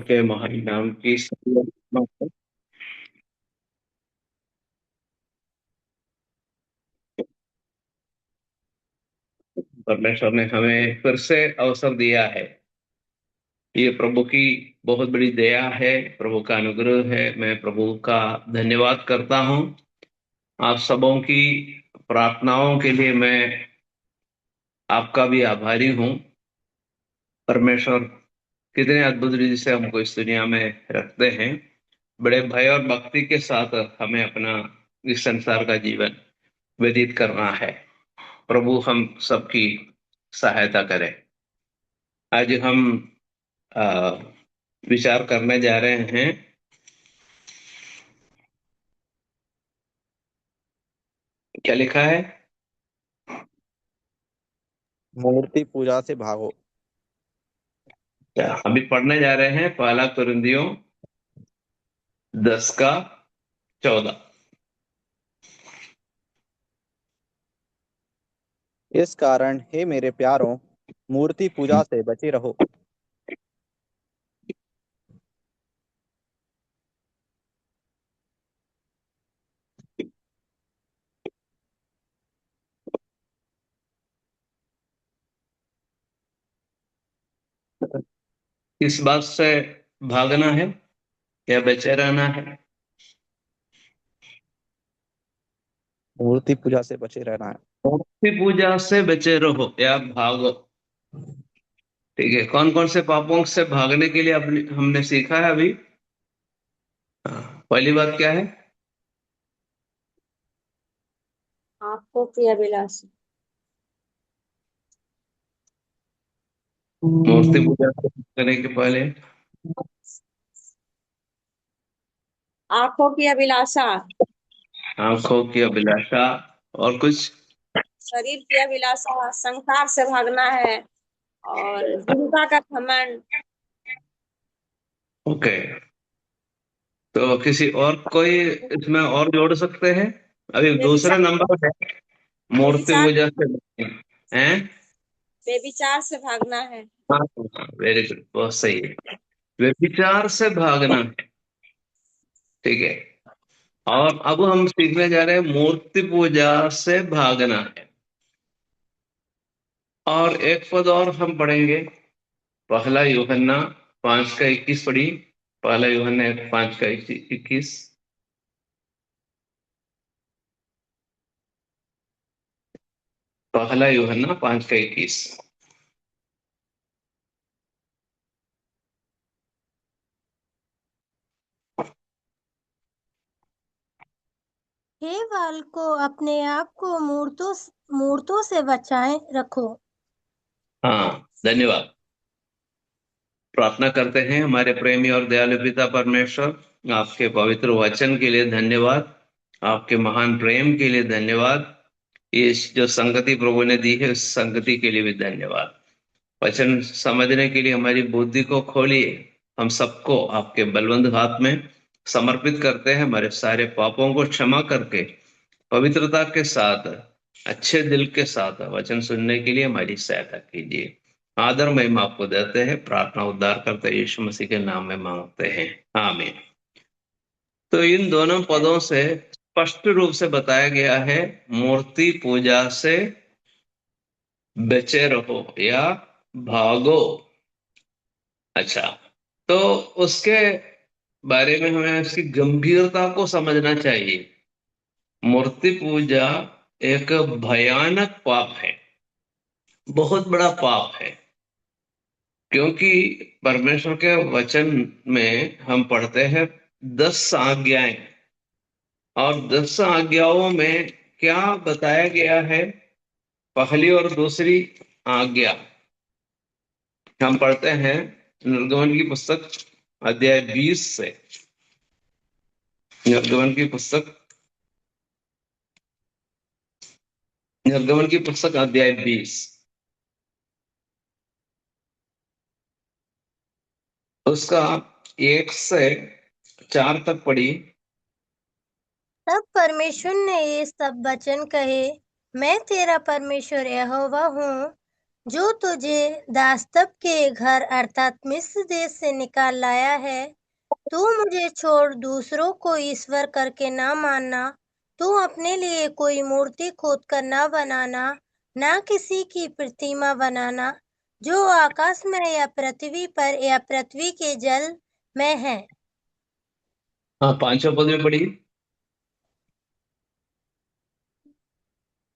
के महान नाम की परमेश्वर ने हमें फिर से अवसर दिया है। ये प्रभु की बहुत बड़ी दया है, प्रभु का अनुग्रह है। मैं प्रभु का धन्यवाद करता हूँ। आप सबों की प्रार्थनाओं के लिए मैं आपका भी आभारी हूँ। परमेश्वर कितने अद्भुत रीति से हमको इस दुनिया में रखते हैं। बड़े भय और भक्ति के साथ हमें अपना इस संसार का जीवन व्यतीत करना है। प्रभु हम सबकी सहायता करें। आज हम अ, विचार करने जा रहे हैं। क्या लिखा है? मूर्ति पूजा से भागो। क्या अभी पढ़ने जा रहे हैं? पहला कुरिन्थियों 10 का 14। इस कारण हे मेरे प्यारों, मूर्ति पूजा से बचे रहो। किस बात से भागना है या बचे रहना है? मूर्ति पूजा से बचे रहना है। मूर्ति पूजा से बचे रहो या भागो। ठीक है, कौन कौन से पापों से भागने के लिए हमने सीखा है अभी? पहली बात क्या है? आंखों की अभिलाषा। मूर्ति पूजा से भागने के पहले आंखों की अभिलाषा, आंखों की अभिलाषा। और कुछ? शरीर की अभिलाषा, संसार से भागना है, और जीविका का घमंड। ओके, तो किसी और कोई इसमें और जोड़ सकते हैं? अभी दूसरा बेविचार, नंबर है मूर्ति बेविचार, पूजा से हैं। बेविचार से भागना है। हाँ, वेरी गुड, बहुत सही है। व्यभिचार से भागना है। ठीक है। और अब हम सीखने जा रहे हैं मूर्ति पूजा से भागना है। और एक पद और हम पढ़ेंगे। पहला यूहन्ना 5 का 21 पढ़ी। पहला यूहन्ना 5 का 21। पहला यूहन्ना 5 का 21। हे बालकों, अपने आप को मूर्तों से बचाए रखो। हाँ, धन्यवाद। प्रार्थना करते हैं। हमारे प्रेमी और दयालु पिता परमेश्वर, आपके पवित्र वचन के लिए धन्यवाद। आपके महान प्रेम के लिए धन्यवाद। ये जो संगति प्रभु ने दी है, उस संगति के लिए भी धन्यवाद। वचन समझने के लिए हमारी बुद्धि को खोलिए। हम सबको आपके बलवंत हाथ में समर्पित करते हैं। हमारे सारे पापों को क्षमा करके पवित्रता के साथ, अच्छे दिल के साथ वचन सुनने के लिए हमारी सहायता कीजिए। आदर महिमा आपको देते हैं। प्रार्थना उद्धार करते यीशु मसीह के नाम में मांगते हैं, आमीन। तो इन दोनों पदों से स्पष्ट रूप से बताया गया है, मूर्ति पूजा से बचे रहो या भागो। अच्छा, तो उसके बारे में हमें इसकी गंभीरता को समझना चाहिए। मूर्ति पूजा एक भयानक पाप है, बहुत बड़ा पाप है। क्योंकि परमेश्वर के वचन में हम पढ़ते हैं 10 आज्ञाएं। और 10 आज्ञाओं में क्या बताया गया है? पहली और दूसरी आज्ञा हम पढ़ते हैं निर्गमन की पुस्तक अध्याय 20 से। निर्गमन की पुस्तक निर्गमन की पुस्तक अध्याय 20, उसका 1 से 4 तक पढ़ी। तब परमेश्वर ने ये सब वचन कहे, मैं तेरा परमेश्वर यहोवा हूँ, जो तुझे दास्तब के घर अर्थात मिस्र देश से निकाल लाया है, तू मुझे छोड़ दूसरों को ईश्वर करके ना मानना। तू अपने लिए कोई मूर्ति खोद कर ना बनाना, ना किसी की प्रतिमा बनाना जो आकाश में या पृथ्वी पर या पृथ्वी के जल में है। हाँ, 5वां पद में पढ़िए।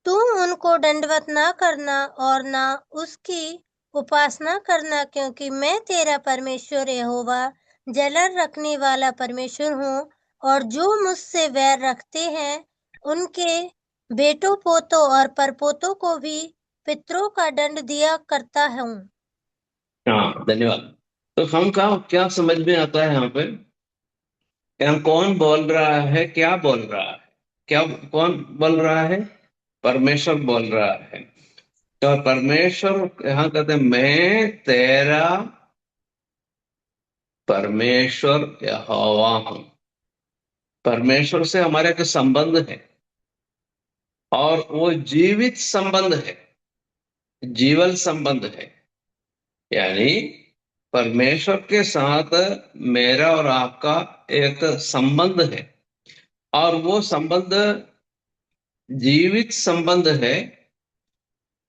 तू उनको दंडवत ना करना और ना उसकी उपासना करना, क्योंकि मैं तेरा परमेश्वर यहोवा जलन रखने वाला परमेश्वर हूँ, और जो मुझसे वैर रखते हैं उनके बेटों पोतों और परपोतों को भी पितरों का दंड दिया करता हूँ। हाँ, धन्यवाद। तो हम का क्या समझ में आता है यहाँ पे? यहाँ कौन बोल रहा है, क्या बोल रहा है? क्या, कौन बोल रहा है? परमेश्वर बोल रहा है। तो परमेश्वर यहाँ कहते हैं, मैं तेरा परमेश्वर यहोवा हूं। परमेश्वर से हमारा एक संबंध है, और वो जीवित संबंध है, जीवन संबंध है। यानी परमेश्वर के साथ मेरा और आपका एक संबंध है, और वो संबंध जीवित संबंध है,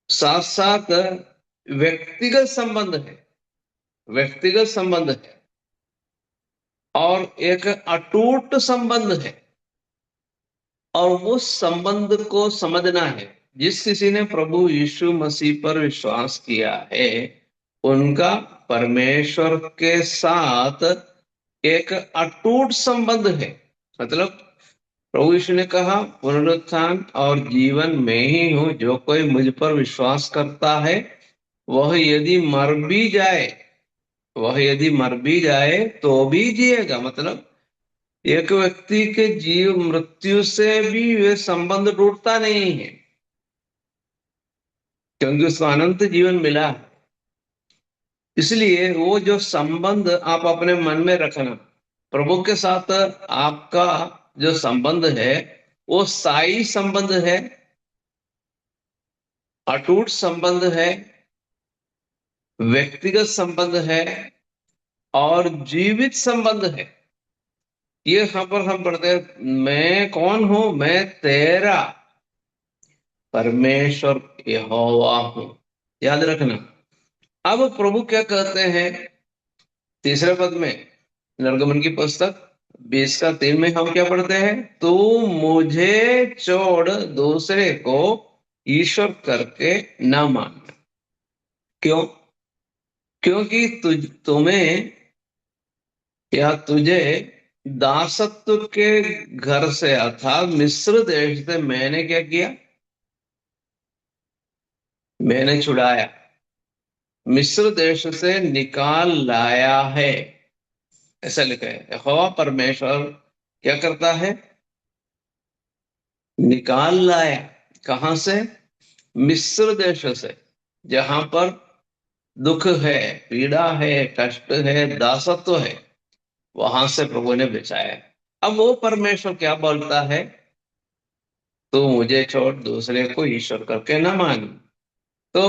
साथ साथ व्यक्तिगत संबंध है, व्यक्तिगत संबंध है, और एक अटूट संबंध है। और उस संबंध को समझना है। जिस किसी ने प्रभु यीशु मसीह पर विश्वास किया है, उनका परमेश्वर के साथ एक अटूट संबंध है। मतलब प्रभु यीशु ने कहा, पुनरुत्थान और जीवन में ही हूं, जो कोई मुझ पर विश्वास करता है वह यदि मर भी जाए, वह यदि मर भी जाए तो भी जिएगा। मतलब एक व्यक्ति के जीव मृत्यु से भी वे संबंध टूटता नहीं है, क्योंकि उसको अनंत जीवन मिला है। इसलिए वो जो संबंध आप अपने मन में रखना, प्रभु के साथ आपका जो संबंध है वो स्थायी संबंध है, अटूट संबंध है, व्यक्तिगत संबंध है, और जीवित संबंध है। ये यहां पर हम पढ़ते हैं, मैं कौन हूं? मैं तेरा परमेश्वर यहोवा हूं। याद रखना। अब प्रभु क्या कहते हैं तीसरे पद में? निर्गमन की पुस्तक 20:3 में हम क्या पढ़ते हैं? तू मुझे छोड़ दूसरे को ईश्वर करके न मान। क्यों? क्योंकि तुम्हें या तुझे दासत्व के घर से अर्थात मिस्र देश से मैंने क्या किया? मैंने छुड़ाया, मिस्र देश से निकाल लाया है, ऐसा लिखा है। यहोवा परमेश्वर क्या करता है? निकाल लाया। कहां से? मिस्र देश से, जहां पर दुख है, पीड़ा है, कष्ट है, दासत्व है, वहां से प्रभु ने बचाया। अब वो परमेश्वर क्या बोलता है? तू मुझे छोड़ दूसरे को ईश्वर करके न मान। तो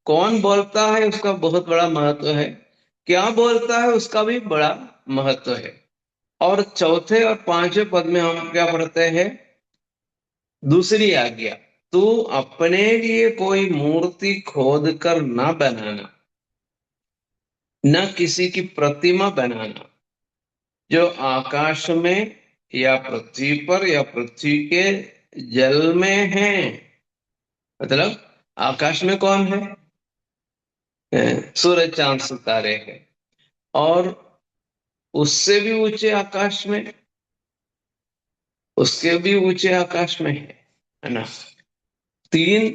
कौन बोलता है उसका बहुत बड़ा महत्व है, क्या बोलता है उसका भी बड़ा महत्व है। और चौथे और पांचवें पद में हम क्या पढ़ते हैं? दूसरी आज्ञा, तू अपने लिए कोई मूर्ति खोद कर ना बनाना, न किसी की प्रतिमा बनाना जो आकाश में या पृथ्वी पर या पृथ्वी के जल में है। मतलब आकाश में कौन है? सूरज चांद सितारे हैं, और उससे भी ऊंचे आकाश में, उसके भी ऊंचे आकाश में है ना। 3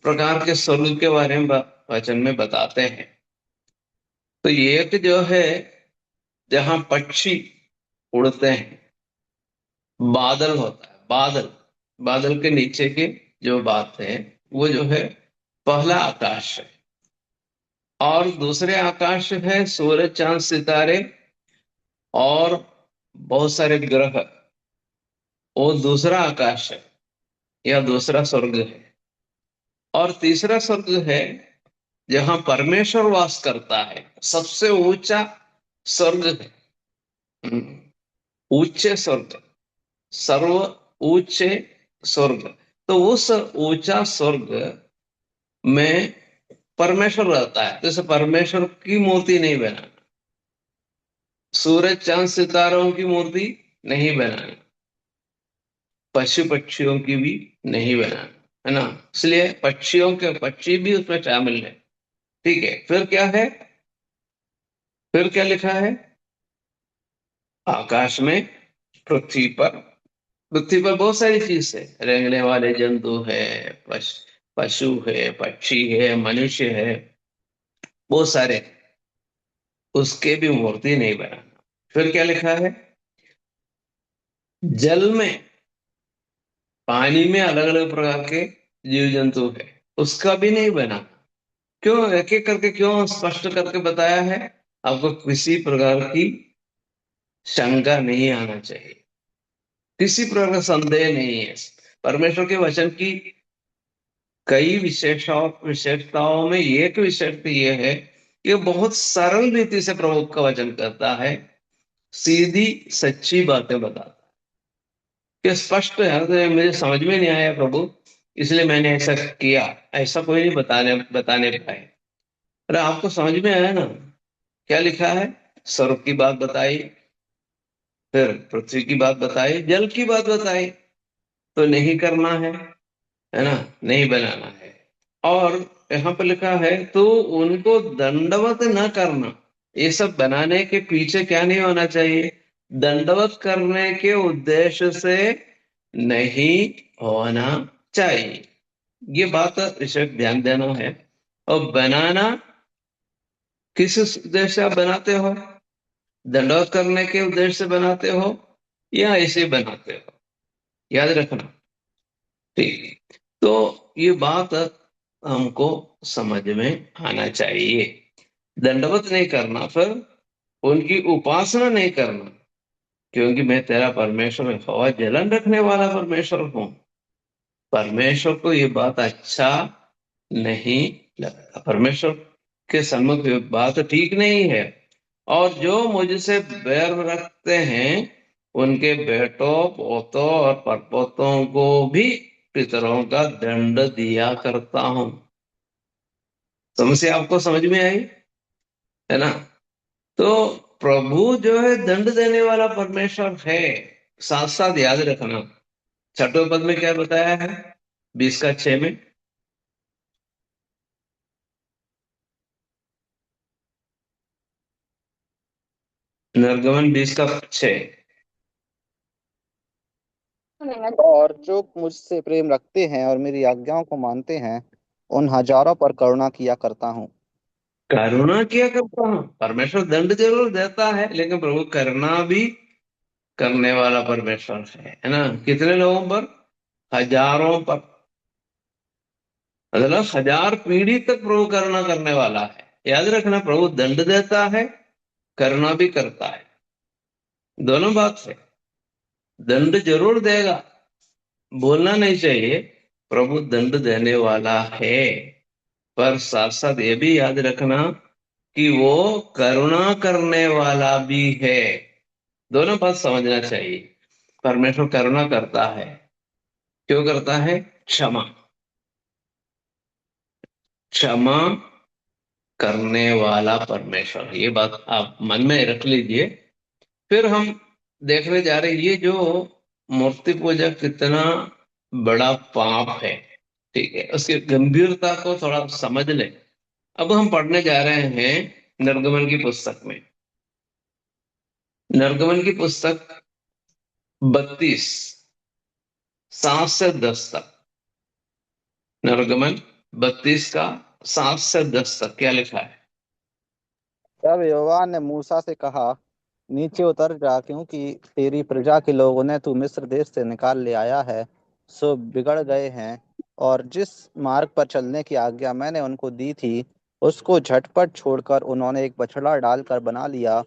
प्रकार के स्वर्ग के बारे में वचन में बताते हैं। तो एक जो है जहां पक्षी उड़ते हैं, बादल होता है, बादल, बादल के नीचे की जो बात है वो जो है पहला आकाश है। और दूसरे आकाश है सूरज चांद सितारे और बहुत सारे ग्रह, वो दूसरा आकाश है या दूसरा स्वर्ग है। और तीसरा स्वर्ग है जहां परमेश्वर वास करता है, सबसे ऊंचा स्वर्ग है। ऊंचे स्वर्ग, सर्व ऊंचे स्वर्ग। तो उस ऊंचा स्वर्ग में परमेश्वर रहता है, तो इसे परमेश्वर की मूर्ति नहीं बनाना, सूरज चांद सितारों की मूर्ति नहीं बनाना, पशु पक्षियों की भी नहीं बनाना, है ना। इसलिए पक्षी भी उसमें शामिल है। ठीक है, फिर क्या है, फिर क्या लिखा है, आकाश में, पृथ्वी पर। पृथ्वी पर बहुत सारी चीज है, रेंगने वाले जंतु है, पशु है, पक्षी है, मनुष्य है, बहुत सारे, उसके भी मूर्ति नहीं बनाना। फिर क्या लिखा है, जल में, पानी में अलग अलग प्रकार के जीव जंतु है, उसका भी नहीं बना। क्यों, एक एक करके क्यों स्पष्ट करके बताया है, आपको किसी प्रकार की शंका नहीं आना चाहिए, किसी प्रकार का संदेह नहीं है। परमेश्वर के वचन की कई विशेषताओं में एक विशेषता यह है कि बहुत सरल रीति से प्रभु का वचन करता है, सीधी सच्ची बातें बताता है, कि स्पष्ट है। तो मुझे समझ में नहीं आया प्रभु, इसलिए मैंने ऐसा किया, ऐसा कोई नहीं बताने पाए। अरे आपको समझ में आया ना, क्या लिखा है, स्वर्ग की बात बताई, फिर पृथ्वी की बात बताई, जल की बात बताई, तो नहीं करना है ना, नहीं बनाना है। और यहाँ पर लिखा है तो उनको दंडवत न करना। ये सब बनाने के पीछे क्या नहीं होना चाहिए, दंडवत करने के उद्देश्य से नहीं होना चाहिए। ये बात इसे ध्यान देना है। और बनाना किस उद्देश्य से आप बनाते हो, दंडवत करने के उद्देश्य से बनाते हो या ऐसे बनाते हो, याद रखना। ठीक, तो ये बात हमको समझ में आना चाहिए। दंडवत नहीं करना, फिर उनकी उपासना नहीं करना, क्योंकि मैं तेरा परमेश्वर हवा जलन रखने वाला परमेश्वर हूं। परमेश्वर को ये बात अच्छा नहीं लगता, परमेश्वर के सम्मुख ये बात ठीक नहीं है। और जो मुझसे बैर रखते हैं, उनके बेटों, पोतों और परपोतों को भी पितरों का दंड दिया करता हूं। समस्या आपको समझ में आई, है ना। तो प्रभु जो है दंड देने वाला परमेश्वर है। साथ साथ याद रखना, छठवें पद में क्या बताया है, 20 का 6 में, निर्गमन 20 का 6। और जो मुझसे प्रेम रखते हैं और मेरी आज्ञाओं को मानते हैं, उन हजारों पर करुणा किया करता हूँ। करुणा किया करता हूं, परमेश्वर दंड जरूर देता है, लेकिन प्रभु करुणा भी करने वाला परमेश्वर है ना। कितने लोगों पर, हजारों पर, मतलब 1000 पीढ़ी तक प्रभु करुणा करने वाला है। याद रखना, प्रभु दंड देता है, करुणा भी करता है, दोनों बात है। दंड जरूर देगा, बोलना नहीं चाहिए, प्रभु दंड देने वाला है, पर साथ साथ ये भी याद रखना कि वो करुणा करने वाला भी है। दोनों बात समझना चाहिए। परमेश्वर करुणा करता है, क्यों करता है, क्षमा, क्षमा करने वाला परमेश्वर, ये बात आप मन में रख लीजिए। फिर हम देखने जा रहे हैं, ये जो मूर्ति पूजा कितना बड़ा पाप है, ठीक है, उसकी गंभीरता को थोड़ा समझ लें। अब हम पढ़ने जा रहे हैं निर्गमन की पुस्तक में, निर्गमन की पुस्तक 32 7 से 10 तक। निर्गमन 32 का 7 से 10 तक क्या लिखा है। तब यहोवा ने मूसा से कहा, नीचे उतर जा, क्योंकि तेरी प्रजा के लोगों ने तू मिस्र देश से निकाल ले आया है, सो बिगड़ गए हैं। और जिस मार्ग पर चलने की आज्ञा मैंने उनको दी थी, उसको झटपट छोड़कर उन्होंने एक बछड़ा डालकर बना लिया।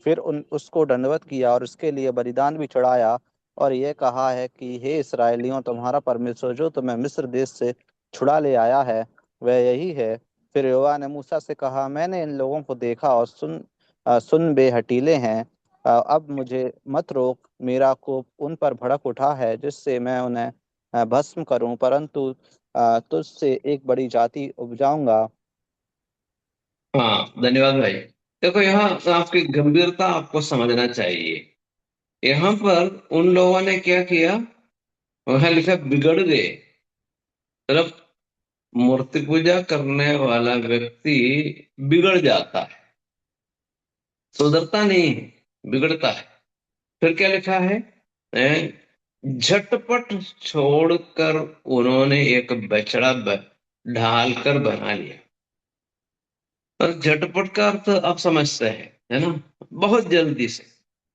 फिर उसको दंडवत किया और उसके लिए बलिदान भी चढ़ाया, और ये कहा है कि हे इसराइलियों, तुम्हारा परमेश्वर जो तुम्हें मिस्र देश से छुड़ा ले आया है, वह यही है। फिर यहोवा ने मूसा से कहा, मैंने इन लोगों को देखा और सुन वे हठीले हैं। अब मुझे मत रोक, मेरा कोप उन पर भड़क उठा है जिससे मैं उन्हें भस्म करूं, परंतु तुझसे एक बड़ी जाति उपजाऊंगा। हाँ, धन्यवाद भाई। देखो, यहाँ आपकी गंभीरता आपको समझना चाहिए। यहाँ पर उन लोगों ने क्या किया, वहां लिखा बिगड़ गए। मतलब मूर्ति पूजा करने वाला व्यक्ति बिगड़ जाता है, सुधरता नहीं है, बिगड़ता है। फिर क्या लिखा है, झटपट छोड़कर उन्होंने एक बछड़ा ढाल कर बना लिया। और झटपट का अर्थ आप समझते हैं, है ना? बहुत जल्दी से,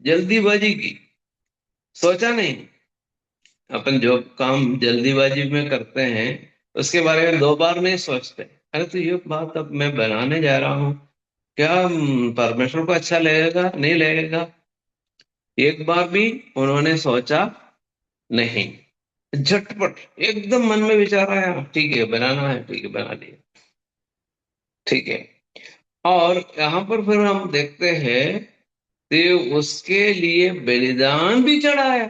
जल्दीबाजी की, सोचा नहीं। अपन जो काम जल्दीबाजी में करते हैं उसके बारे में 2 बार नहीं सोचते। अरे तो ये बात अब मैं बनाने जा रहा हूँ, क्या परमेश्वर को अच्छा लगेगा, नहीं लगेगा? एक बार भी उन्होंने सोचा नहीं, झटपट एकदम मन में विचार आया, ठीक है बनाना है, ठीक है बना लिया, ठीक है। और यहाँ पर फिर हम देखते हैं कि उसके लिए बलिदान भी चढ़ाया।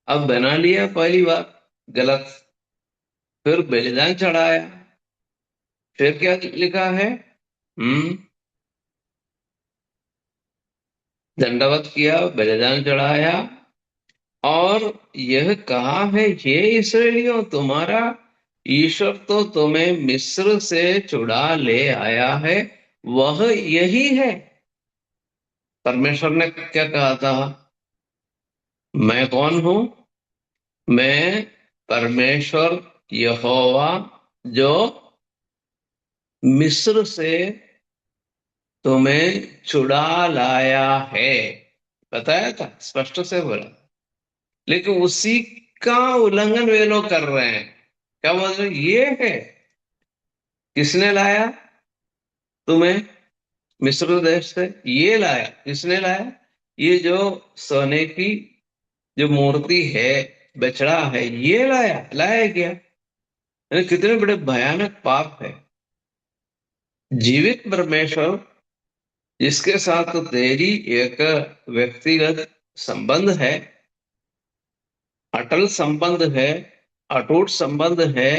अब बना लिया पहली बार, गलत, फिर बलिदान चढ़ाया। फिर क्या लिखा है, दंडवत किया, बलिदान चढ़ाया, और यह कहा है, हे इसराइलियों, तुम्हारा ईश्वर तो तुम्हें मिस्र से छुड़ा ले आया है, वह यही है। परमेश्वर ने क्या कहा था, मैं कौन हूं? मैं परमेश्वर यहोवा, जो मिस्र से तुम्हें छुड़ा लाया है, बताया था, स्पष्ट से बोला। लेकिन उसी का उल्लंघन वे लोग कर रहे हैं। क्या बोल रहे हैं? ये है, किसने लाया तुम्हें मिस्र देश से? ये लाया, किसने लाया? ये जो सोने की जो मूर्ति है, बछड़ा है, ये लाया, लाया क्या? यानी कितने बड़े भयानक पाप है। जीवित परमेश्वर, जिसके साथ तेरी एक व्यक्तिगत संबंध है, अटल संबंध है, अटूट संबंध है,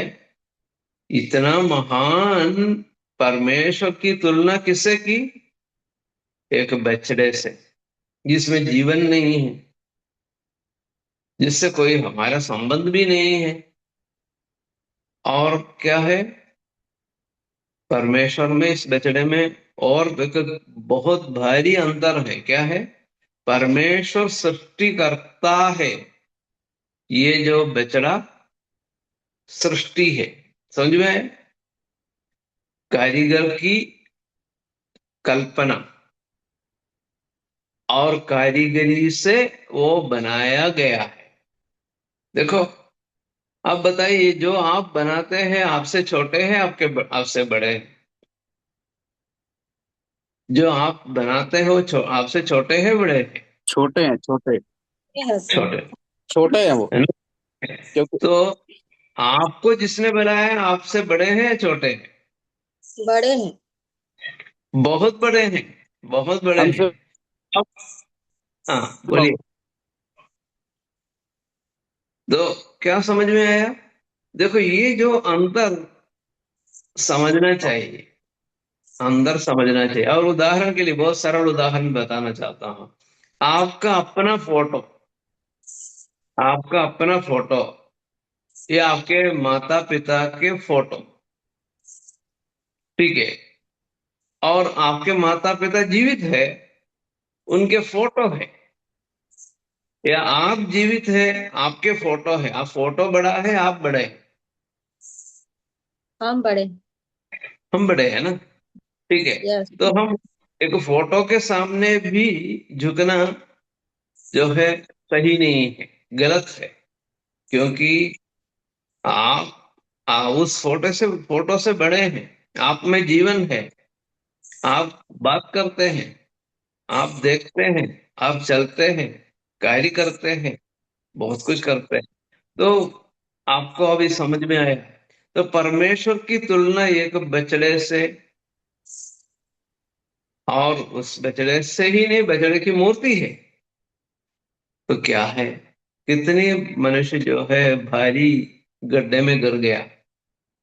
इतना महान परमेश्वर की तुलना किससे की? एक बछड़े से, जिसमें जीवन नहीं है, जिससे कोई हमारा संबंध भी नहीं है। और क्या है परमेश्वर में, इस बछड़े में? और एक बहुत भारी अंतर है। क्या है? परमेश्वर सृष्टि करता है, ये जो बछड़ा सृष्टि है। समझ में आया? कारीगर की कल्पना और कारीगरी से वो बनाया गया है। देखो, आप बताइए, जो आप बनाते हैं आपसे छोटे हैं, आपसे बड़े हैं? जो आप बनाते हो आपसे छोटे हैं, बड़े हैं? छोटे हैं, छोटे यस, छोटे, छोटे हैं वो, है ना? क्योंकि तो आपको जिसने बनाया है आपसे बड़े हैं या छोटे हैं? बड़े हैं। बहुत बड़े हैं, बहुत बड़े हैं। हमसे अब हाँ, बोलिए। तो क्या समझ में आया? देखो, ये जो अंतर समझना चाहिए, अंदर समझना चाहिए। और उदाहरण के लिए बहुत सरल उदाहरण बताना चाहता हूं। आपका अपना फोटो, आपका अपना फोटो या आपके माता पिता के फोटो, ठीक है, और आपके माता पिता जीवित है, उनके फोटो है, या आप जीवित है, आपके फोटो है। आप फोटो बड़ा है, आप बड़े हैं? हम बड़े। हम बड़े हैं ना, ठीक है। यस। तो हम एक फोटो के सामने भी झुकना जो है सही नहीं है, गलत है। क्योंकि आप उस फोटो से बड़े हैं, आप में जीवन है, आप बात करते हैं, आप देखते हैं, आप चलते हैं, कार्य करते हैं, बहुत कुछ करते हैं। तो आपको अभी समझ में आया। तो परमेश्वर की तुलना एक बछड़े से, और उस बछड़े से ही नहीं, बछड़े की मूर्ति है, तो क्या है, कितने मनुष्य जो है भारी गड्ढे में गिर गया।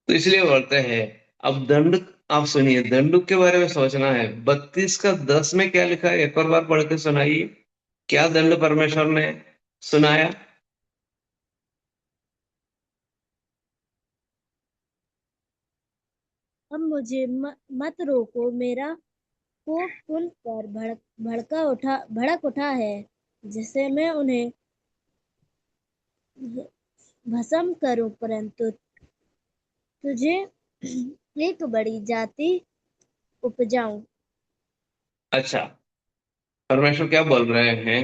तो इसलिए बोलते हैं, अब दंड, आप सुनिए, दंड के बारे में सोचना है। 32 का 10 में क्या लिखा है, एक और बार पढ़ के सुनाइए, क्या दंड परमेश्वर ने सुनाया। अब मुझे मत रोको, मेरा कोप पुल पर भड़क उठा है, जिससे मैं उन्हें भस्म करूं, परंतु तुझे एक बड़ी जाति उपजाऊं। अच्छा, परमेश्वर क्या बोल रहे हैं,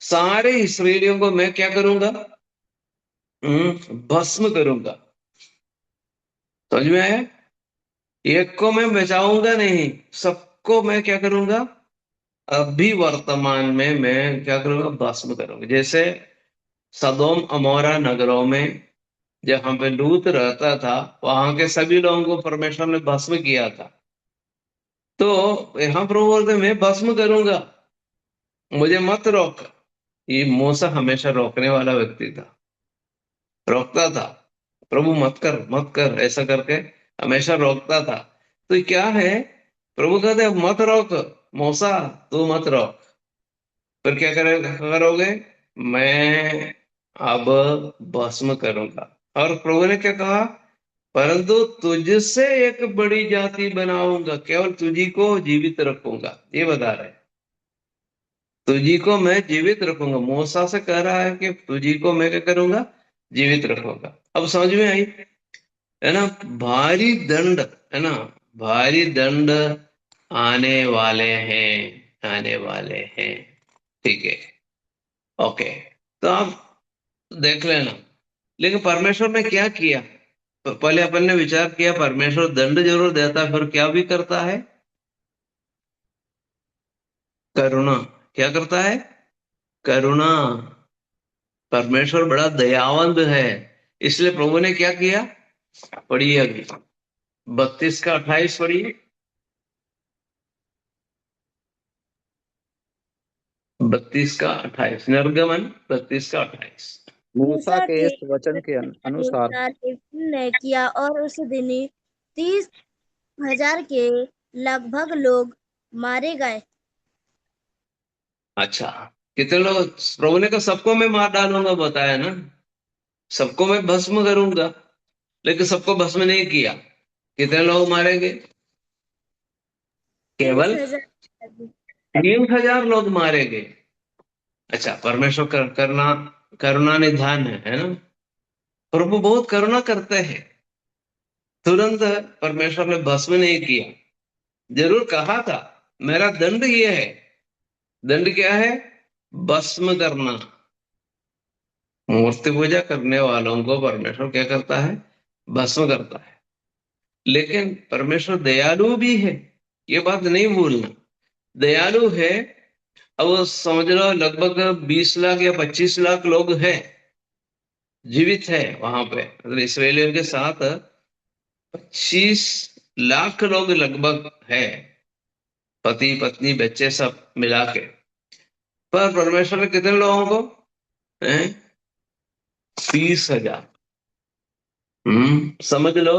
सारे इस्राएलियों को मैं क्या करूंगा, भस्म करूंगा। समझ में आया, एक को मैं बचाऊंगा नहीं, सबको मैं क्या करूंगा, अभी वर्तमान में मैं क्या करूंगा, भस्म करूंगा। जैसे सदोम अमोरा नगरों में जहां पे लूत रहता था, वहां के सभी लोगों को परमेश्वर ने भस्म किया था। तो यहां प्रभु बोलते हैं, मैं भस्म करूंगा, मुझे मत रोक। ये मूसा हमेशा रोकने वाला व्यक्ति था, रोकता था, प्रभु मत कर मत कर ऐसा करके हमेशा रोकता था। तो क्या है, प्रभु कहते हैं मत रोक, मूसा तू मत रोक। फिर क्या करोगे, मैं अब भस्म करूंगा। और प्रभु ने क्या कहा, परंतु तुझसे एक बड़ी जाति बनाऊंगा, केवल तुझी को जीवित रखूंगा, ये बता रहे हैं। तुझी को मैं जीवित रखूंगा, मूसा से कह रहा है कि तुझी को मैं क्या करूंगा, जीवित रखूंगा। अब समझ में आई है ना, भारी दंड, है ना, भारी दंड आने वाले हैं, आने वाले हैं। ठीक है, ओके। तो आप देख लेना, लेकिन परमेश्वर ने क्या किया, तो पहले अपन ने विचार किया परमेश्वर दंड जरूर देता है, फिर क्या भी करता है, करुणा। क्या करता है, करुणा। परमेश्वर बड़ा दयावंत है, इसलिए प्रभु ने क्या किया, पढ़िए अभी 32 का 28 पढ़िए, 32 का 28, निर्गमन 32 का 28। मूसा मूसा के के इस वचन के अनुसार अनुसार इब्राहिम ने किया, और उस दिन ही 30,000 के लगभग लोग मारे गए। अच्छा, कितने लोग, प्रभु ने कहा सबको मैं मार डालूंगा, बताया ना, सबको मैं भस्म करूंगा, लेकिन सबको भस्म नहीं किया। कितने लोग मारे गए, केवल 30,000। 3,000 लोग मारे गए। अच्छा, परमेश्वर करना, करुणा निधान है ना, प्रभु बहुत करुणा करते हैं। तुरंत परमेश्वर ने भस्म नहीं किया, जरूर कहा था मेरा दंड ये है। दंड क्या है, भस्म करना। मूर्ति पूजा करने वालों को परमेश्वर क्या करता है, भस्म करता है। लेकिन परमेश्वर दयालु भी है, ये बात नहीं भूलना, दयालु है। अब वो समझ लो लगभग 20 लाख या 25 लाख लोग हैं, जीवित है वहां पे, मतलब इसराइलियों के साथ 25 लाख लोग लगभग है, पति पत्नी बच्चे सब मिला के। पर परमेश्वर ने कितने लोगों को, हैं, 30,000। समझ लो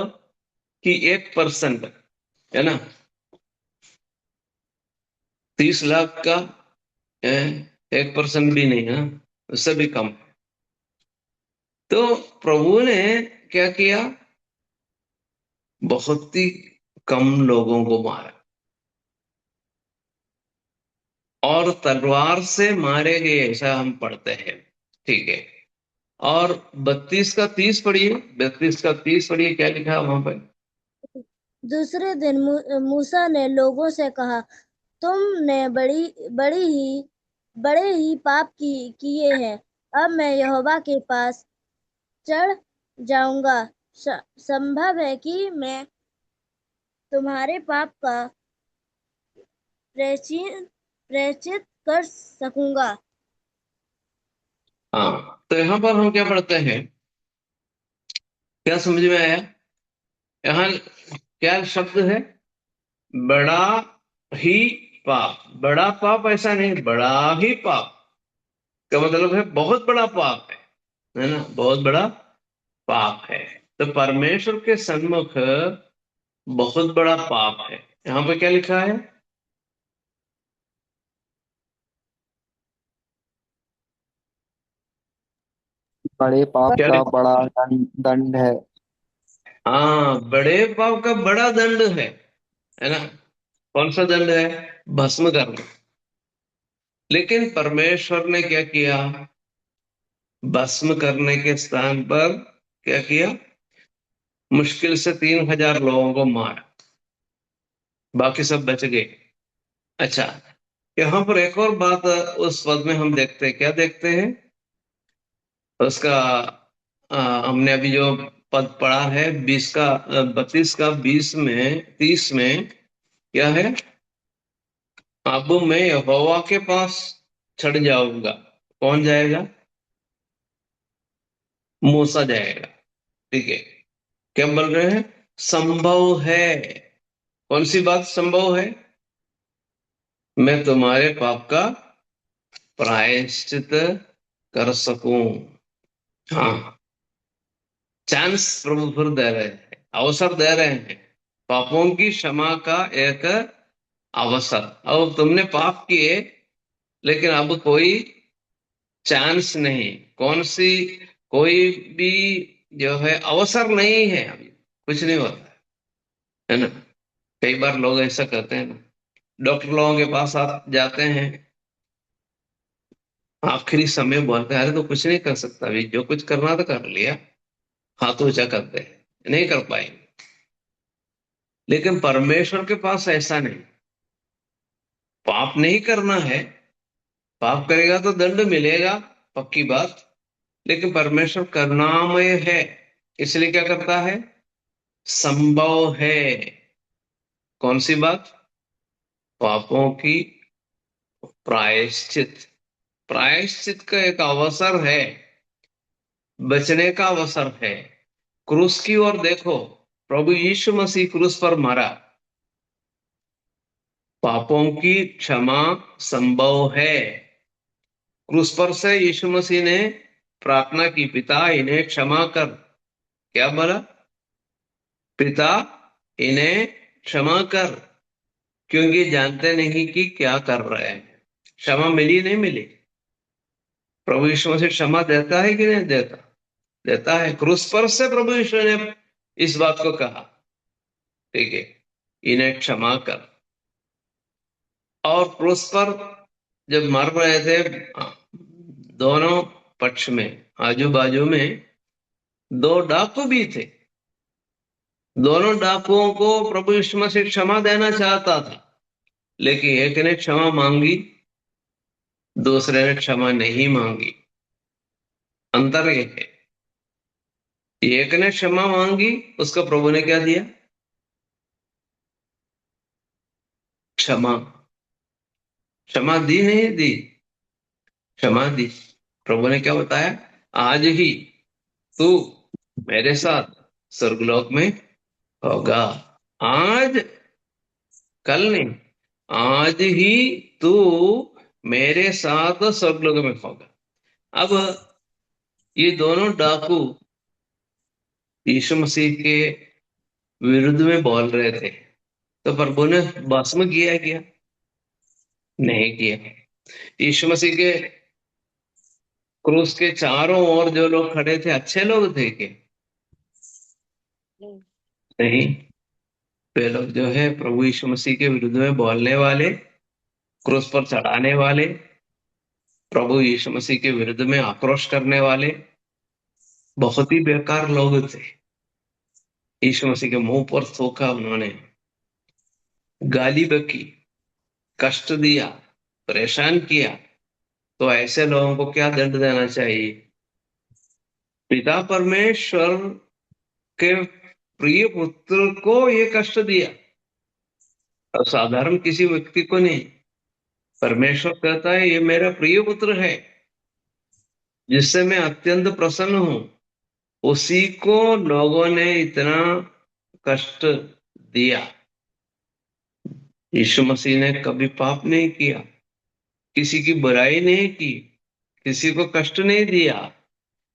कि 1% है ना, 30 लाख का, 1% भी नहीं है, उससे भी कम। तो प्रभु ने क्या किया, बहुत ही कम लोगों को मारा, और तलवार से मारे गए ऐसा हम पढ़ते हैं। ठीक है, और 32 का 30 पढ़िए, 32 का 30 पढ़िए, क्या लिखा है वहां पर। दूसरे दिन मूसा ने लोगों से कहा, तुमने बड़े ही पाप किए हैं। अब मैं यहोवा के पास चढ़ जाऊंगा। संभव है कि मैं तुम्हारे पाप का प्रायश्चित कर सकूंगा। हाँ, तो यहां पर हम क्या पढ़ते हैं, क्या समझ में आया, यहाँ क्या शब्द है? बड़ा ही पाप। बड़ा पाप ऐसा नहीं, बड़ा ही पाप का मतलब है बहुत बड़ा पाप है ना, बहुत बड़ा पाप है। तो परमेश्वर के सन्मुख बहुत बड़ा पाप है। यहाँ पे क्या लिखा है? बड़े पाप क्या का लिखा? बड़ा दंड है। हाँ, बड़े पाप का बड़ा दंड है ना। कौन सा दंड है? भस्म करना। लेकिन परमेश्वर ने क्या किया? भस्म करने के स्थान पर क्या किया? मुश्किल से 3,000 लोगों को मारा, बाकी सब बच गए। अच्छा, यहाँ पर एक और बात उस पद में हम देखते हैं। क्या देखते हैं उसका? हमने अभी जो पद पढ़ा है 20 का 32 का 20 में 30 में क्या है? अब मैं यहोवा के पास चढ़ जाऊंगा। कौन जाएगा? मूसा जाएगा। ठीक है। क्या बोल रहे हैं? संभव है। कौन सी बात संभव है? मैं तुम्हारे पाप का प्रायश्चित कर सकूं। हाँ, चांस प्रभु फिर दे रहे हैं, अवसर दे रहे हैं, पापों की क्षमा का एक अवसर। अब तुमने पाप किए, लेकिन अब कोई चांस नहीं, कौन सी कोई भी जो है अवसर नहीं है। अभी कुछ नहीं होता है ना। कई बार लोग ऐसा करते हैं ना, डॉक्टर लोगों के पास आप जाते हैं, आखिरी समय बोलते हैं अरे तो कुछ नहीं कर सकता, अभी जो कुछ करना था कर लिया, हाथ ऊंचा करते हैं, नहीं कर पाएंगे। लेकिन परमेश्वर के पास ऐसा नहीं। पाप नहीं करना है, पाप करेगा तो दंड मिलेगा, पक्की बात। लेकिन परमेश्वर करुणामय है, इसलिए क्या करता है? संभव है। कौन सी बात? पापों की प्रायश्चित। प्रायश्चित का एक अवसर है, बचने का अवसर है। क्रूस की ओर देखो, प्रभु यीशु मसीह क्रूस पर मरा। पापों की क्षमा संभव है। क्रूस पर से यीशु मसीह ने प्रार्थना की, पिता इन्हें क्षमा कर। क्या बोला? पिता इन्हें क्षमा कर, क्योंकि जानते नहीं कि क्या कर रहे हैं। क्षमा मिली नहीं मिली? प्रभु यीशु मसीह क्षमा देता है कि नहीं देता? देता है। क्रूस पर से प्रभु यीशु ने इस बात को कहा, ठीक है, इन्हें क्षमा कर। और क्रूस पर जब मर रहे थे, दोनों पक्ष में, आजू बाजू में दो डाकू भी थे। दोनों डाकुओं को प्रभु यीशु मसीह क्षमा देना चाहता था, लेकिन एक ने क्षमा मांगी, दूसरे ने क्षमा नहीं मांगी। अंतर ये है, एक ने क्षमा मांगी, उसको प्रभु ने क्या दिया? क्षमा। क्षमा दी नहीं दी? क्षमा दी। प्रभु ने क्या बताया? आज ही तू मेरे साथ स्वर्गलोक में होगा। आज, कल नहीं, आज ही तू मेरे साथ स्वर्गलोक में होगा। अब ये दोनों डाकू यीशु मसीह के विरुद्ध में बोल रहे थे, तो प्रभु ने भस्म किया क्या? नहीं किया। यीशु मसीह के क्रूस के चारों ओर जो लोग खड़े थे, अच्छे लोग थे क्या? नहीं। वे लोग जो है प्रभु यीशु मसीह के विरुद्ध में बोलने वाले, क्रूस पर चढ़ाने वाले, प्रभु यीशु मसीह के विरुद्ध में आक्रोश करने वाले बहुत ही बेकार लोग थे। यीशु मसीह के मुंह पर थूका उन्होंने, गाली बकी, कष्ट दिया, परेशान किया। तो ऐसे लोगों को क्या दंड देना चाहिए? पिता परमेश्वर के प्रिय पुत्र को ये कष्ट दिया, और साधारण किसी व्यक्ति को नहीं। परमेश्वर कहता है ये मेरा प्रिय पुत्र है, जिससे मैं अत्यंत प्रसन्न हूं। उसी को लोगों ने इतना कष्ट दिया। यीशु मसीह ने कभी पाप नहीं किया, किसी की बुराई नहीं की, किसी को कष्ट नहीं दिया।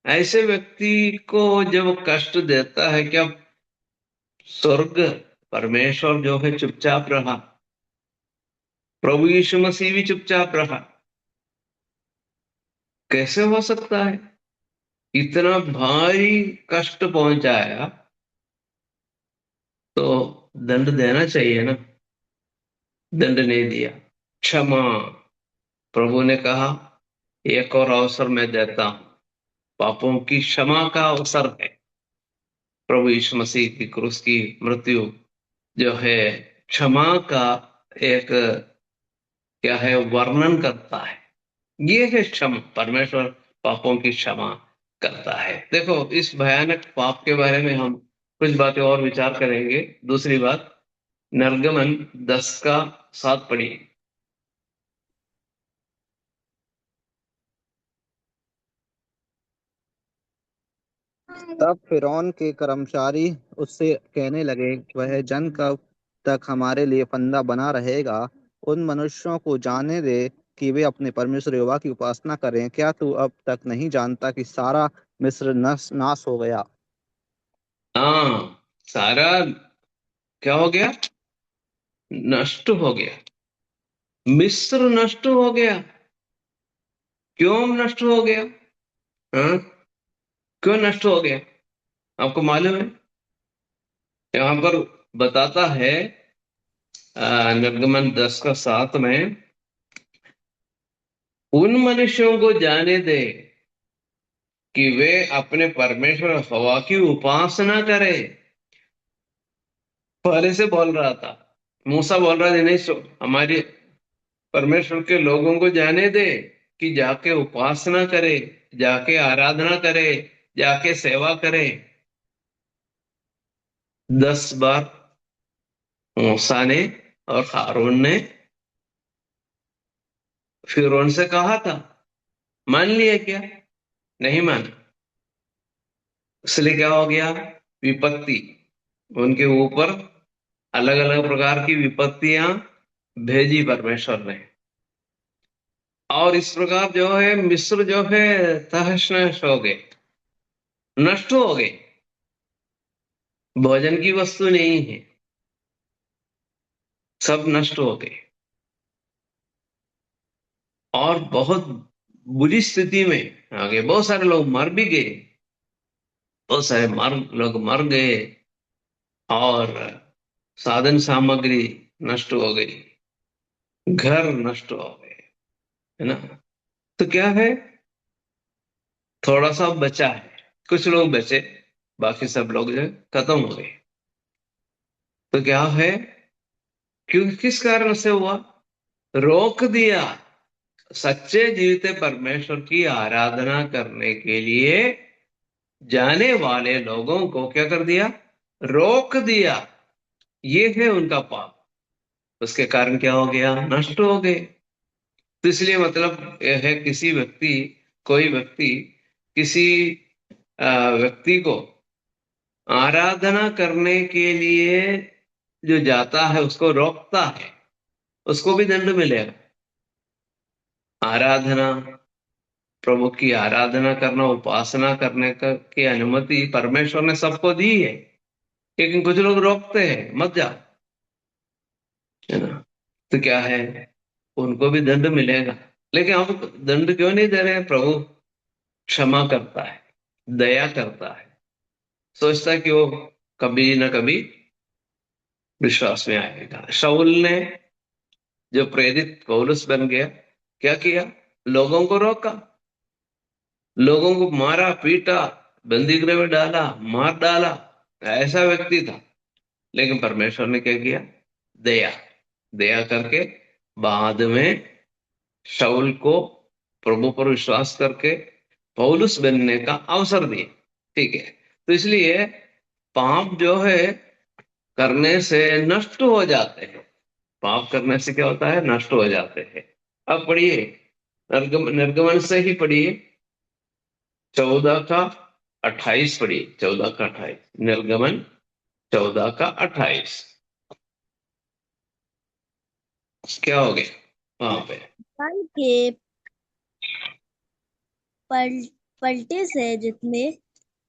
ऐसे व्यक्ति को जब कष्ट देता है, क्या स्वर्ग परमेश्वर जो है चुपचाप रहा? प्रभु यीशु मसीह भी चुपचाप रहा? कैसे हो सकता है? इतना भारी कष्ट पहुंचाया तो दंड देना चाहिए ना, दंड नहीं दिया। क्षमा, प्रभु ने कहा एक और अवसर मैं देता हूं, पापों की क्षमा का अवसर है। प्रभु यीशु मसीह की क्रूस की मृत्यु जो है क्षमा का एक क्या है, वर्णन करता है। ये है क्षमा, परमेश्वर पापों की क्षमा करता है। देखो, इस भयानक पाप के बारे में हम कुछ बातें और विचार करेंगे। दूसरी बात, निर्गमन 10:7 पढ़िए। तब फिरौन के कर्मचारी उससे कहने लगे, वह जन कब तक हमारे लिए फंदा बना रहेगा? उन मनुष्यों को जाने दे कि वे अपने परमेश्वर यहोवा की उपासना करें। क्या तू अब तक नहीं जानता कि सारा मिस्र नाश हो गया? हाँ, सारा क्या हो गया? नष्ट हो गया। मिस्र नष्ट हो गया। क्यों नष्ट हो गया? हाँ, क्यों नष्ट हो गया? आपको मालूम है? यहां पर बताता है निर्गमन 10:7 में, उन मनुष्यों को जाने दे कि वे अपने परमेश्वर हवा की उपासना करें। पहले से बोल रहा था, मूसा बोल रहा था, नहीं हमारे परमेश्वर के लोगों को जाने दे कि जाके उपासना करे, जाके आराधना करे, जाके सेवा करे। 10 बार मूसा ने और हारून ने फिरौन से कहा था, मान लिया क्या? नहीं माना। इसलिए क्या हो गया? विपत्ति, उनके ऊपर अलग अलग प्रकार की विपत्तियां भेजी परमेश्वर ने। और इस प्रकार जो है मिस्र जो है तहस नहस हो गए, नष्ट हो गए। भोजन की वस्तु नहीं है, सब नष्ट हो गए। और बहुत बुरी स्थिति में आ गए। बहुत सारे लोग मर भी गए, बहुत सारे लोग मर गए, और साधन सामग्री नष्ट हो गई, घर नष्ट हो गए, है ना? तो क्या है, थोड़ा सा बचा है, कुछ लोग बचे, बाकी सब लोग जो है खत्म हो गए। तो क्या है, क्यों, किस कारण से हुआ? रोक दिया। सच्चे जीवते परमेश्वर की आराधना करने के लिए जाने वाले लोगों को क्या कर दिया? रोक दिया। ये है उनका पाप। उसके कारण क्या हो गया? नष्ट हो गए। तो इसलिए मतलब यह है, कोई व्यक्ति किसी व्यक्ति को आराधना करने के लिए जो जाता है, उसको रोकता है, उसको भी दंड मिलेगा। आराधना, प्रभु की आराधना करना, उपासना करने की अनुमति परमेश्वर ने सबको दी है, लेकिन कुछ लोग रोकते हैं, मत जाओ, है ना? तो क्या है, उनको भी दंड मिलेगा। लेकिन हम दंड क्यों नहीं दे रहे हैं? प्रभु क्षमा करता है, दया करता है, सोचता है कि वो कभी ना कभी विश्वास में आएगा। शाऊल ने, जो प्रेरित पौलुस बन गया, क्या किया? लोगों को रोका, लोगों को मारा, पीटा, बंदी गृह में डाला, मार डाला। ऐसा व्यक्ति था। लेकिन परमेश्वर ने क्या किया? दया, दया करके बाद में शाऊल को प्रभु पर विश्वास करके पौलुस बनने का अवसर दिया। ठीक है? तो इसलिए पाप जो है करने से नष्ट हो जाते हैं। पाप करने से क्या होता है? नष्ट हो जाते हैं। अब पढ़िए, निर्गमन से ही पढ़िए, 14 का 28 पढ़िए, 14 का 28, निर्गमन 14 का 28 क्या हो गया वहां पे? तूफान के पलटे से जितने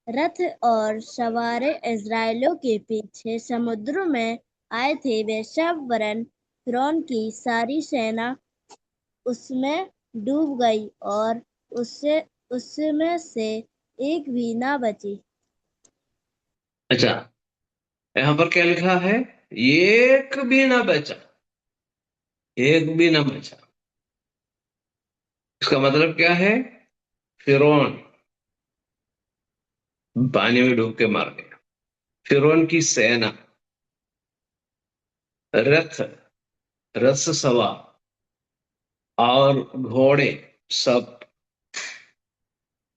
रथ और सवार इस्राएलियों के पीछे समुद्र में आए थे वे सब वरन फिरौन की सारी सेना उसमें डूब गई और उसमें से एक भी ना बची। अच्छा, यहां पर क्या लिखा है? एक भी ना बचा, एक भी ना बचा। इसका मतलब क्या है? फिरौन पानी में डूब के मार गया। फिरौन की सेना, रथ, रथ सवार और घोड़े, सब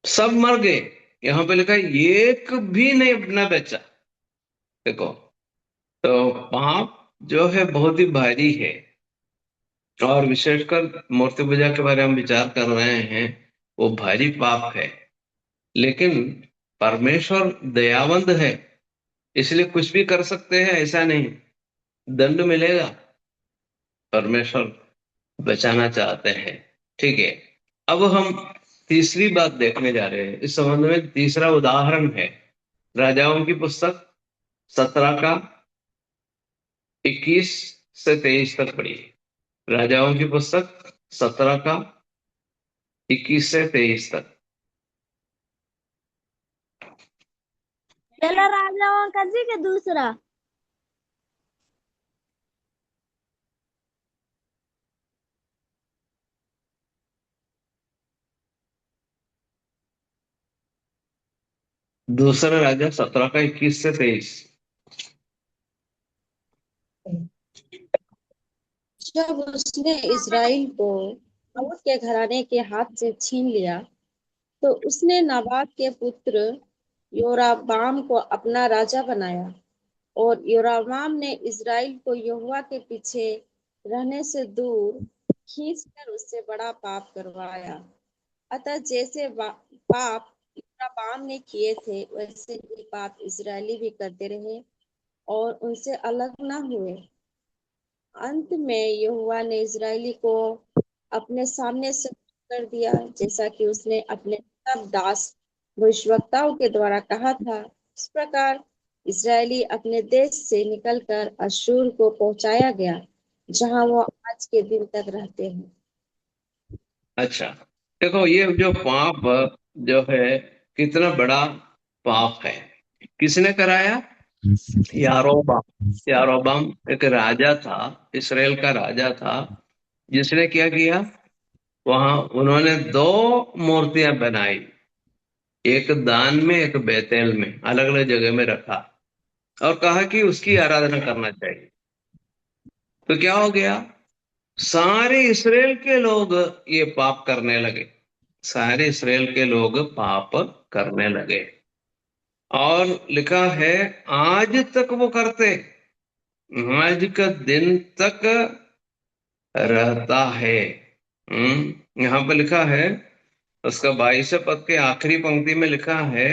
सब मर गए। यहां पे लिखा है एक भी नहीं न बचा। देखो, तो पाप जो है बहुत ही भारी है, और विशेषकर मूर्ति पूजा के बारे में हम विचार कर रहे हैं, वो भारी पाप है। लेकिन परमेश्वर दयावंत है, इसलिए कुछ भी कर सकते हैं ऐसा नहीं, दंड मिलेगा। परमेश्वर बचाना चाहते हैं। ठीक है, अब हम तीसरी बात देखने जा रहे हैं। इस संबंध में तीसरा उदाहरण है राजाओं की पुस्तक 17 का 21 से 23 तक पढ़िए। राजाओं की पुस्तक 17 का 21 से 23 तक। पहला राजाओं का जी के दूसरा? दूसरा राजा 17 का 21 से 23। जब उसने इज़राइल को दाऊद के घराने के हाथ से छीन लिया, तो उसने नाबात के पुत्र योराबाम को अपना राजा बनाया, और योराबाम ने इज़राइल को यहोवा के पीछे रहने से दूर खींचकर उससे बड़ा पाप करवाया। अतः जैसे पाप योराबाम ने किए थे, वैसे ही पाप इज़राइली भी करते रहे और उनसे अलग न हुए। अंत में यहोवा ने इज़राइली को अपने सामने से कर दिया, जैसा कि उसने अपने सब दास भविष्यवक्ताओं के द्वारा कहा था। इस प्रकार इज़राइली अपने देश से निकलकर अश्शूर को पहुंचाया गया, जहां वो आज के दिन तक रहते हैं। अच्छा, देखो ये जो पाप जो है, कितना बड़ा पाप है। किसने कराया? यारोबाम। यारोबाम एक राजा था, इसराइल का राजा था, जिसने क्या किया? वहां उन्होंने दो मूर्तियां बनाई, एक दान में एक बेतेल में, अलग अलग जगह में रखा, और कहा कि उसकी आराधना करना चाहिए। तो क्या हो गया? सारे इसराइल के लोग ये पाप करने लगे। सारे इसराइल के लोग पाप करने लगे, और लिखा है आज तक वो करते, आज का दिन तक रहता है। यहाँ पर लिखा है, उसका 22 पद के आखिरी पंक्ति में लिखा है,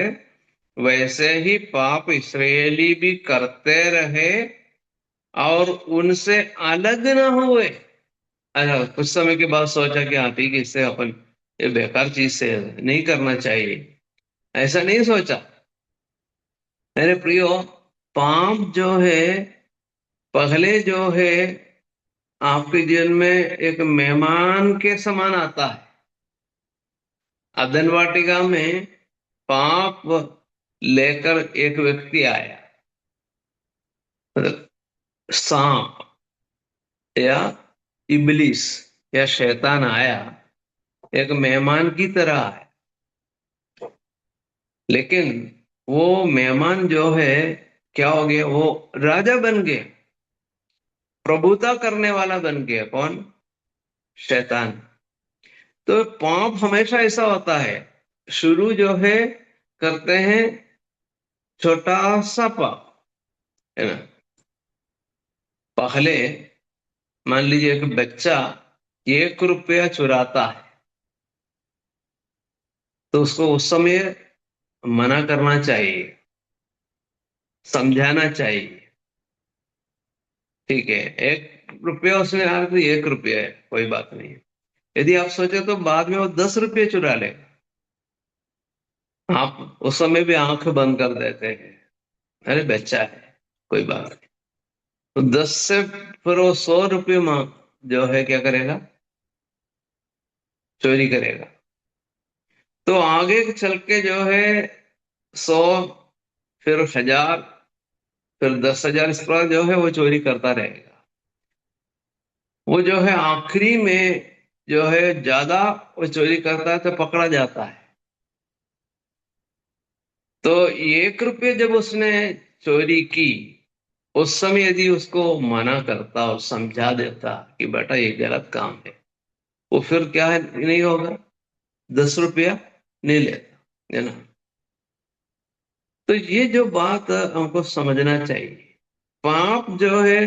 वैसे ही पाप इस्राएली भी करते रहे और उनसे अलग न हुए। अच्छा, कुछ समय के बाद सोचा कि हाँ ठीक है, इससे अपन ये बेकार चीज से नहीं करना चाहिए, ऐसा नहीं सोचा। मेरे प्रियो, पाप जो है पहले जो है आपके जीवन में एक मेहमान के समान आता है। अदन वाटिका में पाप लेकर एक व्यक्ति आया, सांप या इबलीस या शैतान आया, एक मेहमान की तरह आया। लेकिन वो मेहमान जो है क्या हो गया? वो राजा बन गए, प्रभुता करने वाला बन गया। कौन? शैतान। तो पाप हमेशा ऐसा होता है, शुरू जो है करते हैं छोटा सा पाप, है ना। पहले मान लीजिए एक बच्चा 1 रुपया चुराता है, तो उसको उस समय मना करना चाहिए, समझाना चाहिए। ठीक है, 1 रुपया उसने आ तो 1 रुपया है, कोई बात नहीं है। यदि आप सोचे तो बाद में वो 10 रुपये चुरा ले, आप उस समय भी आंख बंद कर देते हैं, अरे बच्चा है, कोई बात नहीं। तो 10 से फिर वो 100 रुपये मांग जो है क्या करेगा, चोरी करेगा। तो आगे चल के जो है 100, फिर 1000, फिर 10,000, इस प्रकार जो है वो चोरी करता रहेगा। वो जो है आखिरी में जो है ज्यादा वो चोरी करता है तो पकड़ा जाता है। तो 1 रुपये जब उसने चोरी की, उस समय यदि उसको मना करता और समझा देता कि बेटा ये गलत काम है, वो फिर क्या है, नहीं होगा, 10 रुपया नहीं लेता, है ना। तो ये जो बात हमको समझना चाहिए, पाप जो है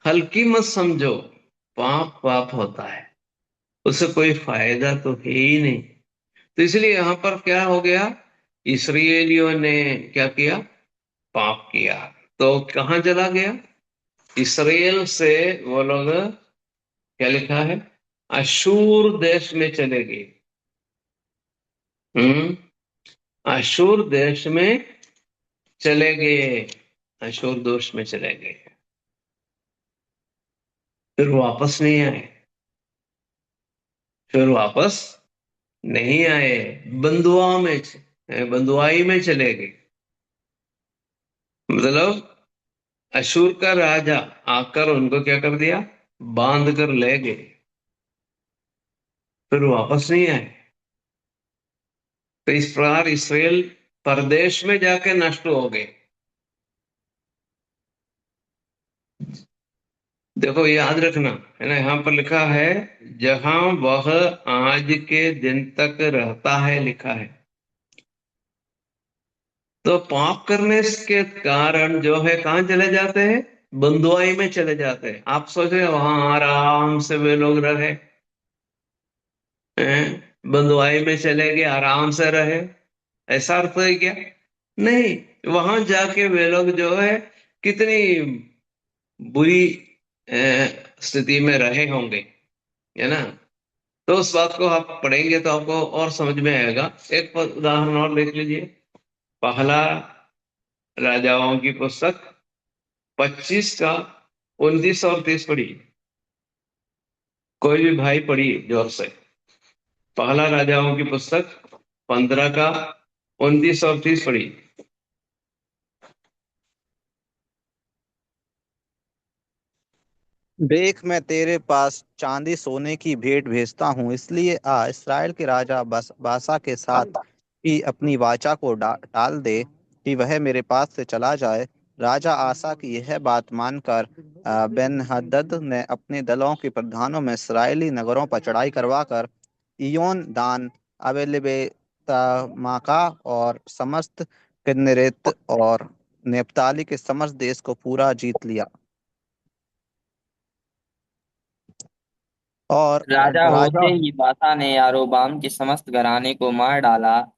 हल्की मत समझो, पाप पाप होता है, उससे कोई फायदा तो है ही नहीं। तो इसलिए यहां पर क्या हो गया, इसराइलियों ने क्या किया, पाप किया। तो कहां चला गया, इसराइल से वो लोग, क्या लिखा है, अशूर देश में चले गए। हम्म, अशूर देश में चले गए, अशूर देश में चले गए, फिर वापस नहीं आए, फिर वापस नहीं आए, बंधुआ में बंधुआई में चले गए। मतलब अशूर का राजा आकर उनको क्या कर दिया, बांध कर ले गए, फिर वापस नहीं आए। तो इस प्रकार इसराइल परदेश में जाके नष्ट हो गए। देखो याद रखना, है ना, यहां पर लिखा है, जहां वह आज के दिन तक रहता है, लिखा है। तो पाप करने के कारण जो है कहां चले जाते हैं, बंधुआई में चले जाते हैं। आप सोच रहे हैं वहां आराम से वे लोग रहे, बंधुआई में चले गए, आराम से रहे, ऐसा अर्थ है क्या, नहीं। वहां जाके वे लोग जो है कितनी बुरी स्थिति में रहे होंगे, है ना। तो उस बात को आप पढ़ेंगे तो आपको और समझ में आएगा। एक उदाहरण और देख लीजिए, पहला राजाओं की पुस्तक 25 का 29 और 30 पढ़िए, कोई भी भाई पढ़िए जोर से। पहला राजाओं की पुस्तक 15 का 29 और 30 पढ़िए। देख, मैं तेरे पास चांदी सोने की भेंट भेजता हूँ, इसलिए आ इसराइल के राजा बासा के साथ ही अपनी वाचा को टाल दे कि वह मेरे पास से चला जाए। राजा आसा की यह बात मानकर बेन हदद ने अपने दलों के प्रधानों में इसराइली नगरों पर चढ़ाई करवाकर इयोन, दान, अबेल-बेतमाका और समस्त किन्नेरेत और नेप्ताली के समस्त देश को पूरा जीत लिया। और राजा होते राजा ही बासा ने यारोबाम के समस्त घराने को मार डाला।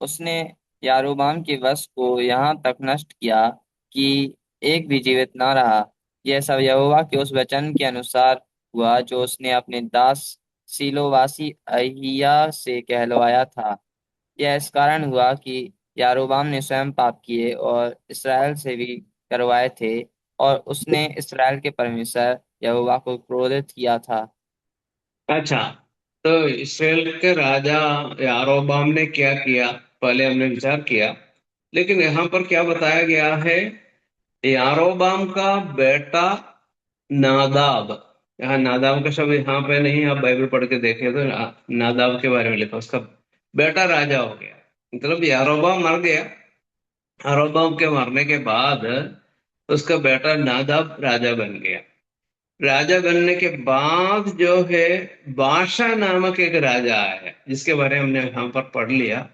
उसने यारोबाम के वंश को यहाँ तक नष्ट किया कि एक भी जीवित न रहा। यह सब यहोवा के उस वचन के अनुसार हुआ जो उसने अपने दास सीलोवासी अहिय्याह से कहलवाया था। यह इस कारण हुआ कि यारोबाम ने स्वयं पाप किए और इसराइल से भी करवाए थे, और उसने इसराइल के परमेश्वर यहोवा को क्रोधित किया था। अच्छा, तो इसराइल के राजा यारोबाम ने क्या किया, पहले हमने विचार किया, लेकिन यहाँ पर क्या बताया गया है, यारोबाम का बेटा नादाब, यहाँ नादाब का शब्द यहाँ पे नहीं, आप बाइबल पढ़ के देखें तो नादाब के बारे में लिखा, उसका बेटा राजा हो गया। मतलब यारोबाम मर गया, यारोबाम के मरने के बाद उसका बेटा नादाब राजा बन गया। राजा बनने के बाद जो है बादशाह नामक एक राजा आया, जिसके बारे में हमने यहाँ पर पढ़ लिया।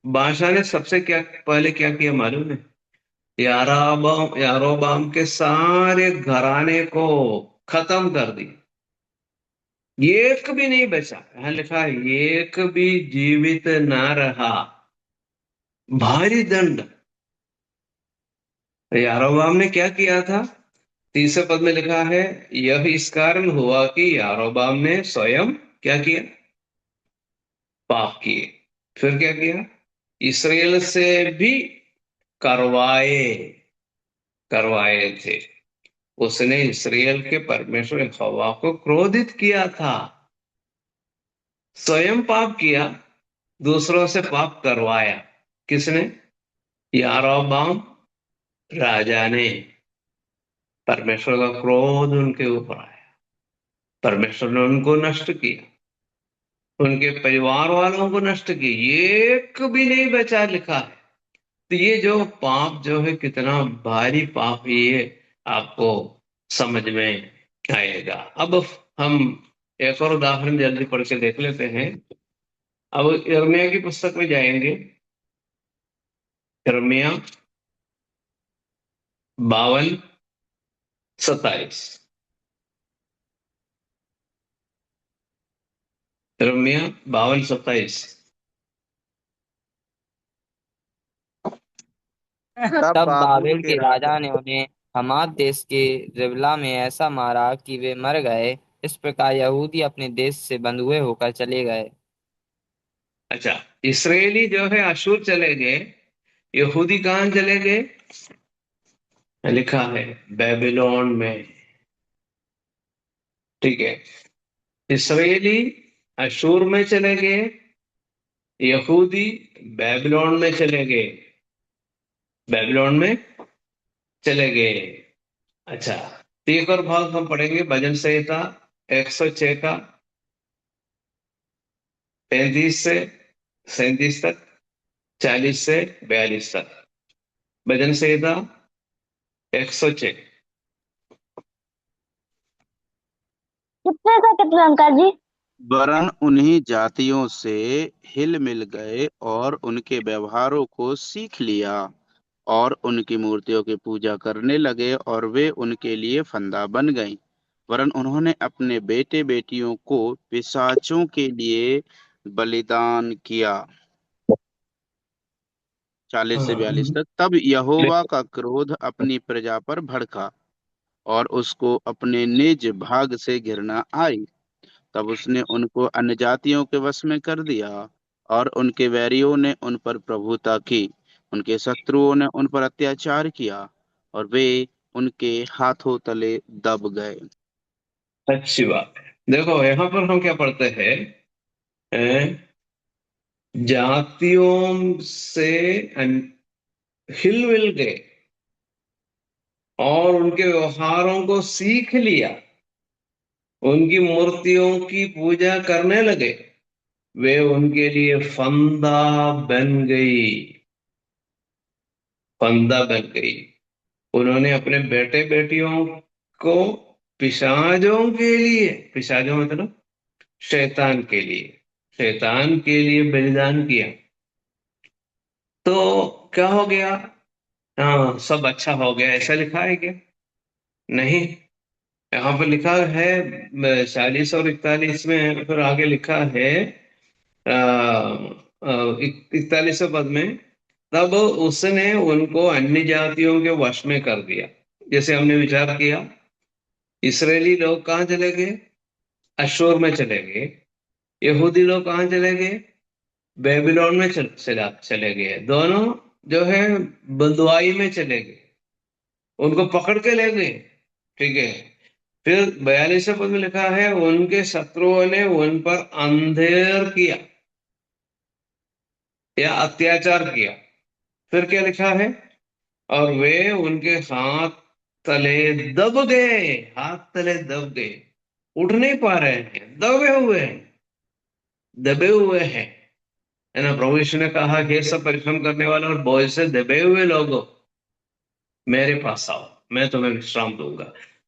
बादशाह ने सबसे क्या पहले क्या किया मालूम है, यारोबाम के सारे घराने को खत्म कर दिया, एक भी नहीं बचा। यहाँ लिखा है एक भी जीवित ना रहा, भारी दंड। यारोबाम ने क्या किया था? तीसरे पद में लिखा है, यह इस कारण हुआ कि यारोबाम ने स्वयं क्या किया? पाप किए। फिर क्या किया? इसराइल से भी करवाए करवाए थे। उसने इसराइल के परमेश्वर यहोवा को क्रोधित किया था। स्वयं पाप किया, दूसरों से पाप करवाया। किसने? यारोबाम राजा ने। परमेश्वर का क्रोध उनके ऊपर आया, परमेश्वर ने उनको नष्ट किया, उनके परिवार वालों को नष्ट किया, एक भी नहीं बचा, लिखा है। तो ये जो पाप जो है, कितना भारी पाप है, ये आपको समझ में आएगा। अब हम एक और उदाहरण जल्दी पढ़ के देख लेते हैं। अब यिर्मयाह की पुस्तक में जाएंगे। यिर्मयाह 52:27। यिर्मयाह 52:27। तब बाबुल बाबेल के के राजा राजा ने उन्हें हमात देश के रिबला में ऐसा मारा कि वे मर गए। इस प्रकार यहूदी अपने देश से बंधुए होकर चले गए। अच्छा, इसराइली जो है अशूर चले गए, यहूदी कहां चले गए? लिखा है बेबीलोन में। ठीक है, इसराइली अशूर में चले गए, यहूदी बेबीलोन में चले गए, बेबीलोन में चले गए। अच्छा, तो एक और भाग हम पढ़ेंगे, भजन संहिता 106 का 35 से 37 तक, 40 से 42 तक। भजन संहिता 106। कितने से कितने अंकल जी? वरन उन्हीं जातियों से हिल मिल गए और उनके व्यवहारों को सीख लिया और उनकी मूर्तियों की पूजा करने लगे और वे उनके लिए फंदा बन गईं। वरन उन्होंने अपने बेटे बेटियों को पिशाचों के लिए बलिदान किया। 40 से 42 हाँ, तक। तब यहोवा का क्रोध अपनी प्रजा पर भड़का और उसको अपने निज भाग से घृणा आई। तब उसने उनको अन्यजातियों के वश में कर दिया और उनके वैरियों ने उन पर प्रभुता की। उनके शत्रुओं ने उन पर अत्याचार किया और वे उनके हाथों तले दब गए। अच्छी बात है। देखो यहां पर हम क्या पढ़ते हैं? जातियों से हिल मिल गए और उनके व्यवहारों को सीख लिया, उनकी मूर्तियों की पूजा करने लगे, वे उनके लिए फंदा बन गई, फंदा बन गई। उन्होंने अपने बेटे बेटियों को पिशाचों के लिए, पिशाचों मतलब शैतान के लिए, शैतान के लिए बलिदान किया। तो क्या हो गया? हाँ, सब अच्छा हो गया, ऐसा लिखा है क्या? नहीं। यहाँ पर लिखा है 40 और 41 में, फिर आगे लिखा है 41वें पद में, तब उसने उनको अन्य जातियों के वश में कर दिया। जैसे हमने विचार किया, इसराइली लोग कहाँ चले गए? अशूर में चले गए। यहूदी लोग कहाँ चले गए? बेबीलोन में चले गए। दोनों जो है बंधुआई में चले गए, उनको पकड़ के ले गए। ठीक है, फिर 42वें पद में लिखा है, उनके शत्रुओं ने उन पर अंधेर किया या अत्याचार किया। फिर क्या लिखा है? और वे उनके हाथ तले दब गए, हाथ तले दब गए, उठ नहीं पा रहे हैं, दबे हुए हैं, दबे हुए हैं। है ना? प्रभु यीशु ने कहा कि सब परिश्रम करने वाले और बोझ से दबे हुए लोगों, मेरे पास आओ, मैं तुम्हें विश्राम दूंगा।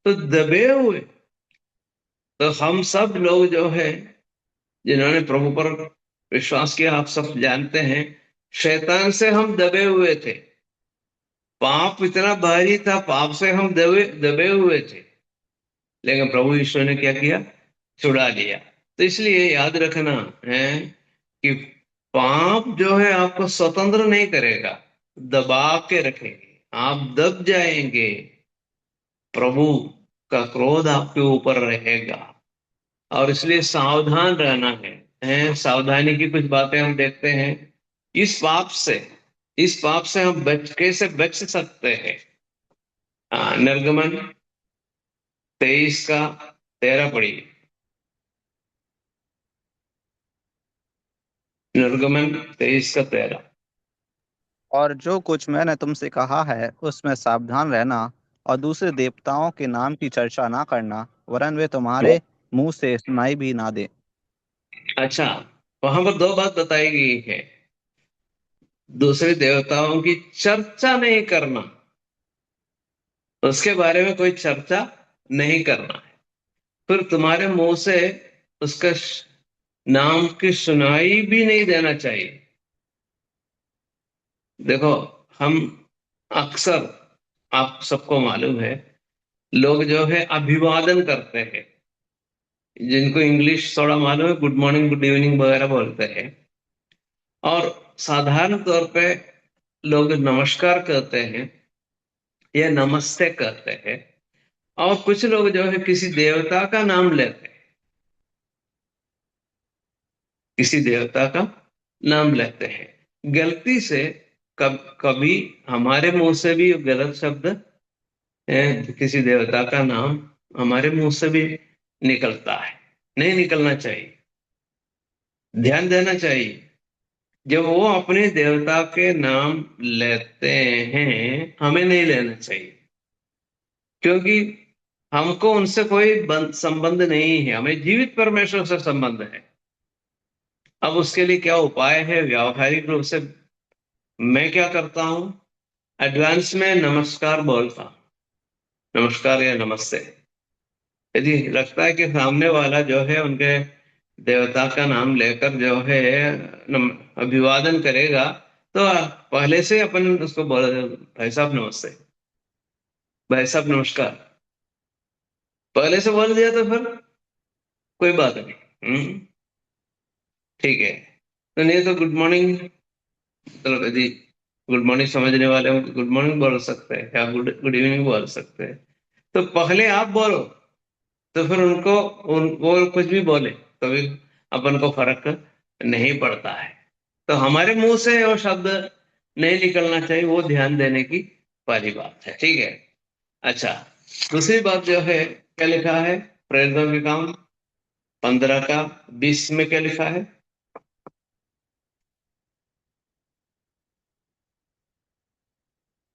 तो दबे हुए, तो हम सब लोग जो है, जिन्होंने प्रभु पर विश्वास किया, आप सब जानते हैं, शैतान से हम दबे हुए थे। पाप इतना भारी था, पाप से हम दबे दबे हुए थे, लेकिन प्रभु यीशु ने क्या किया? छुड़ा लिया। तो इसलिए याद रखना है कि पाप जो है आपको स्वतंत्र नहीं करेगा, दबा के रखेगी, आप दब जाएंगे, प्रभु का क्रोध आपके ऊपर रहेगा। और इसलिए सावधान रहना है। सावधानी की कुछ बातें हम देखते हैं। इस पाप से इस पाप से हम कैसे बच सकते हैं। निर्गमन 23 का 13 पढ़िए। निर्गमन 23 का 13। और जो कुछ मैंने तुमसे कहा है उसमें सावधान रहना, और दूसरे देवताओं के नाम की चर्चा ना करना, वरन वे तुम्हारे मुंह से सुनाई भी ना दे। अच्छा, वहां पर दो बात बताई गई है। दूसरे देवताओं की चर्चा नहीं करना, उसके बारे में कोई चर्चा नहीं करना है। फिर तुम्हारे मुंह से उसका नाम की सुनाई भी नहीं देना चाहिए। देखो, हम अक्सर, आप सबको मालूम है, लोग जो है अभिवादन करते हैं। जिनको इंग्लिश थोड़ा मालूम है, गुड मॉर्निंग गुड इवनिंग वगैरह बोलते हैं। और साधारण तौर पे लोग नमस्कार कहते हैं या नमस्ते कहते हैं। और कुछ लोग जो है किसी देवता का नाम लेते हैं, किसी देवता का नाम लेते हैं गलती से। कभी हमारे मुंह से भी गलत शब्द किसी देवता का नाम हमारे मुंह से भी निकलता है। नहीं निकलना चाहिए, ध्यान देना चाहिए। जब वो अपने देवता के नाम लेते हैं, हमें नहीं लेना चाहिए, क्योंकि हमको उनसे कोई संबंध नहीं है, हमें जीवित परमेश्वर से संबंध है। अब उसके लिए क्या उपाय है व्यावहारिक रूप से? मैं क्या करता हूं, एडवांस में नमस्कार बोलता हूं, नमस्कार या नमस्ते। यदि लगता है कि सामने वाला जो है उनके देवता का नाम लेकर जो है अभिवादन करेगा, तो पहले से अपन उसको बोल, भाई साहब नमस्ते, भाई साहब नमस्कार, पहले से बोल दिया तो फिर कोई बात नहीं। ठीक है। तो नहीं तो गुड मॉर्निंग, चलो यदि गुड मॉर्निंग समझने वाले हो गुड मॉर्निंग बोल सकते हैं या गुड गुड इवनिंग बोल सकते हैं। तो पहले आप बोलो, तो फिर वो कुछ भी बोले तो भी अपन को फर्क नहीं पड़ता है। तो हमारे मुंह से वो शब्द नहीं निकलना चाहिए, वो ध्यान देने की पहली बात है। ठीक है। अच्छा, दूसरी बात जो है, क्या लिखा है प्रेरितों के काम 15 का 20 में? क्या लिखा है?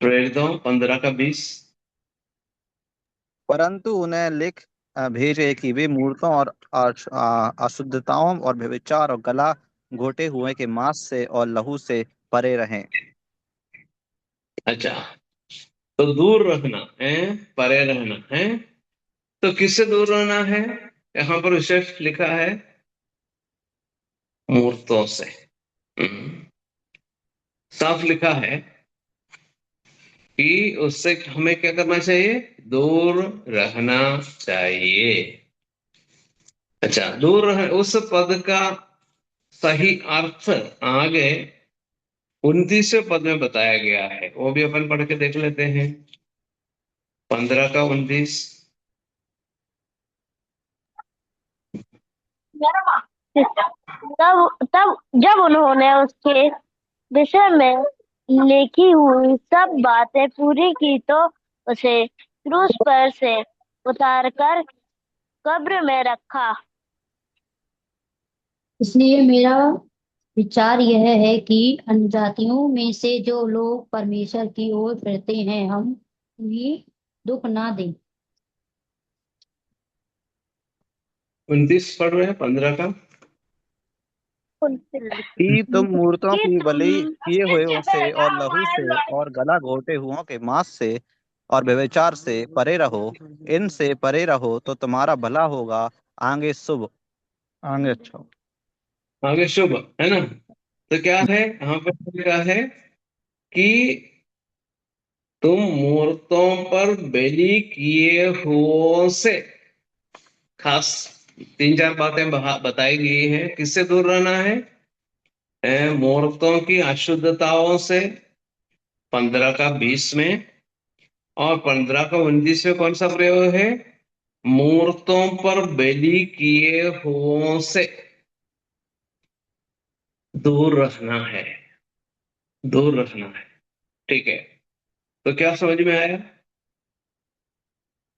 प्रेरितों 15 का 20। परंतु उन्हें लिख भेजे कि वे मूर्तों और अशुद्धताओं और व्यभिचार और गला घोटे हुए के मांस से और लहू से परे रहें। अच्छा, तो दूर रहना है, परे रहना है। तो किससे दूर रहना है? यहां पर विशेष लिखा है मूर्तों से। हम्म, साफ लिखा है कि उससे हमें क्या करना चाहिए? दूर रहना चाहिए। अच्छा, दूर रह, उस पद का सही अर्थ आगे 29वें पद में बताया गया है, वो भी अपन पढ़ के देख लेते हैं। 15 का 29। तब तब जब उन्होंने उसके विषय में लिखी हुई सब बातें पूरी की तो उसे क्रूस पर से उतारकर कब्र में रखा। इसलिए मेरा विचार यह है कि अन्यजातियों में से जो लोग परमेश्वर की ओर फिरते हैं, हम उन्हें दुख ना दें। 29 पढ़ रहे हैं 15 का। कि तुम मूर्तों कि की तुम बलि किए हुए से और लहू से अपने और गला घोटे हुओं के मांस से और व्यभिचार से परे रहो। इनसे परे रहो तो तुम्हारा भला होगा, आगे शुभ, आगे अच्छा। आगे शुभ है ना। तो क्या है यहाँ पर लिखा है कि तुम मूर्तों पर बलि किए हुओं से, खास 3-4 बातें बताई गई है। किससे दूर रहना है? मूर्तों की अशुद्धताओं से, 15 का 20 में और 15 का 29 में कौन सा प्रयोग है? मूर्तों पर बलि किए हुओं से दूर रखना है, दूर रखना है। ठीक है, तो क्या समझ में आया?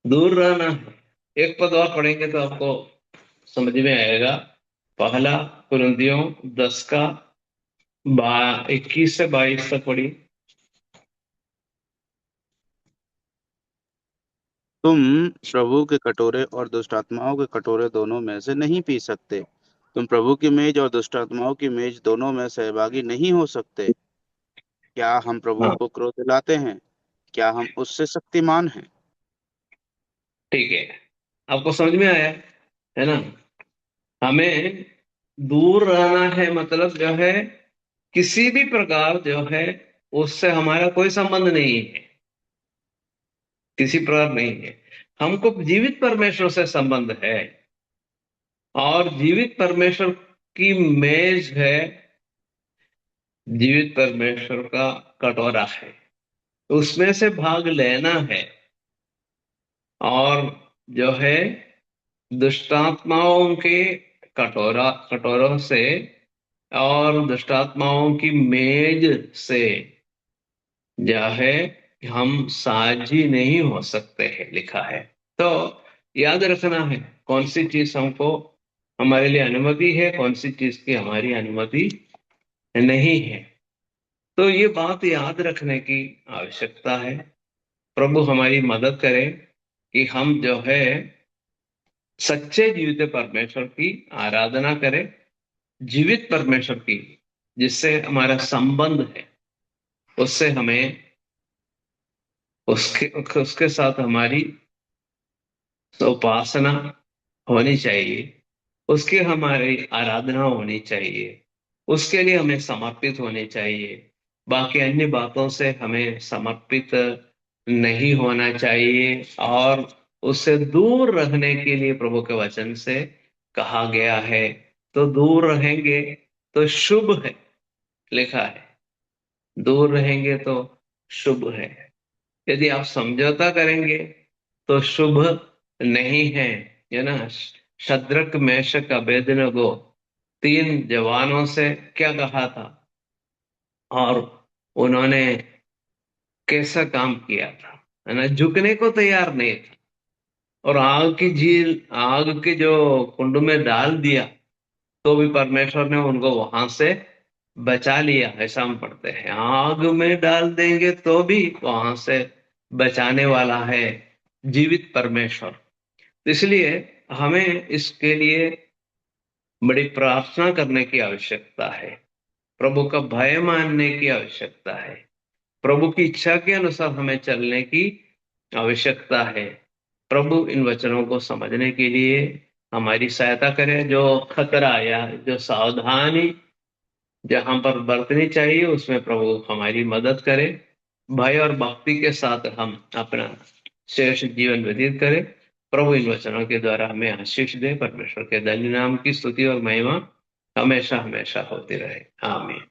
दूर रहना है। एक पद और पढ़ेंगे तो आपको समझ में आएगा। पहला कुरिन्थियों 10 का 21 से 22 तक पढ़िए। तुम प्रभु के कटोरे और दुष्टात्माओं के कटोरे दोनों में से नहीं पी सकते। तुम प्रभु की मेज और दुष्टात्माओं की मेज दोनों में सहभागी नहीं हो सकते। क्या हम प्रभु हाँ, को क्रोध दिलाते हैं? क्या हम उससे शक्तिमान हैं? ठीक है, आपको समझ में आया है ना? हमें दूर रहना है, मतलब जो है किसी भी प्रकार जो है उससे हमारा कोई संबंध नहीं है, किसी प्रकार नहीं है। हमको जीवित परमेश्वर से संबंध है, और जीवित परमेश्वर की मेज है, जीवित परमेश्वर का कटोरा है, उसमें से भाग लेना है। और जो है दुष्टात्माओं के कटोरों से और दुष्टात्माओं की मेज से जो है हम साझी नहीं हो सकते हैं, लिखा है। तो याद रखना है कौन सी चीज हमको हमारे लिए अनुमति है, कौन सी चीज की हमारी अनुमति नहीं है। तो ये बात याद रखने की आवश्यकता है। प्रभु हमारी मदद करे कि हम जो है सच्चे जीवित परमेश्वर की आराधना करें, जीवित परमेश्वर की, जिससे हमारा संबंध है, उससे हमें उसके उसके साथ हमारी उपासना होनी चाहिए, उसकी हमारी आराधना होनी चाहिए, उसके लिए हमें समर्पित होने चाहिए। बाकी अन्य बातों से हमें समर्पित नहीं होना चाहिए, और उससे दूर रहने के लिए प्रभु के वचन से कहा गया है। तो दूर रहेंगे तो शुभ है, लिखा है, दूर रहेंगे तो शुभ है। यदि आप समझौता करेंगे तो शुभ नहीं है, है ना? शद्रक मेशक अबेदनगो 3 जवानों से क्या कहा था, और उन्होंने कैसा काम किया था, है ना? झुकने को तैयार नहीं था, और आग की झील, आग के जो कुंड में डाल दिया, तो भी परमेश्वर ने उनको वहां से बचा लिया। ऐसा हम पढ़ते हैं, आग में डाल देंगे तो भी वहां से बचाने वाला है जीवित परमेश्वर। इसलिए हमें इसके लिए बड़ी प्रार्थना करने की आवश्यकता है, प्रभु का भय मानने की आवश्यकता है, प्रभु की इच्छा के अनुसार हमें चलने की आवश्यकता है। प्रभु इन वचनों को समझने के लिए हमारी सहायता करे। जो खतरा या जो सावधानी जहां पर बरतनी चाहिए, उसमें प्रभु हमारी मदद करे। भय और भक्ति के साथ हम अपना शेष जीवन व्यतीत करें। प्रभु इन वचनों के द्वारा हमें आशीष दे। परमेश्वर के धन्य नाम की स्तुति और महिमा हमेशा हमेशा होती रहे। आमीन।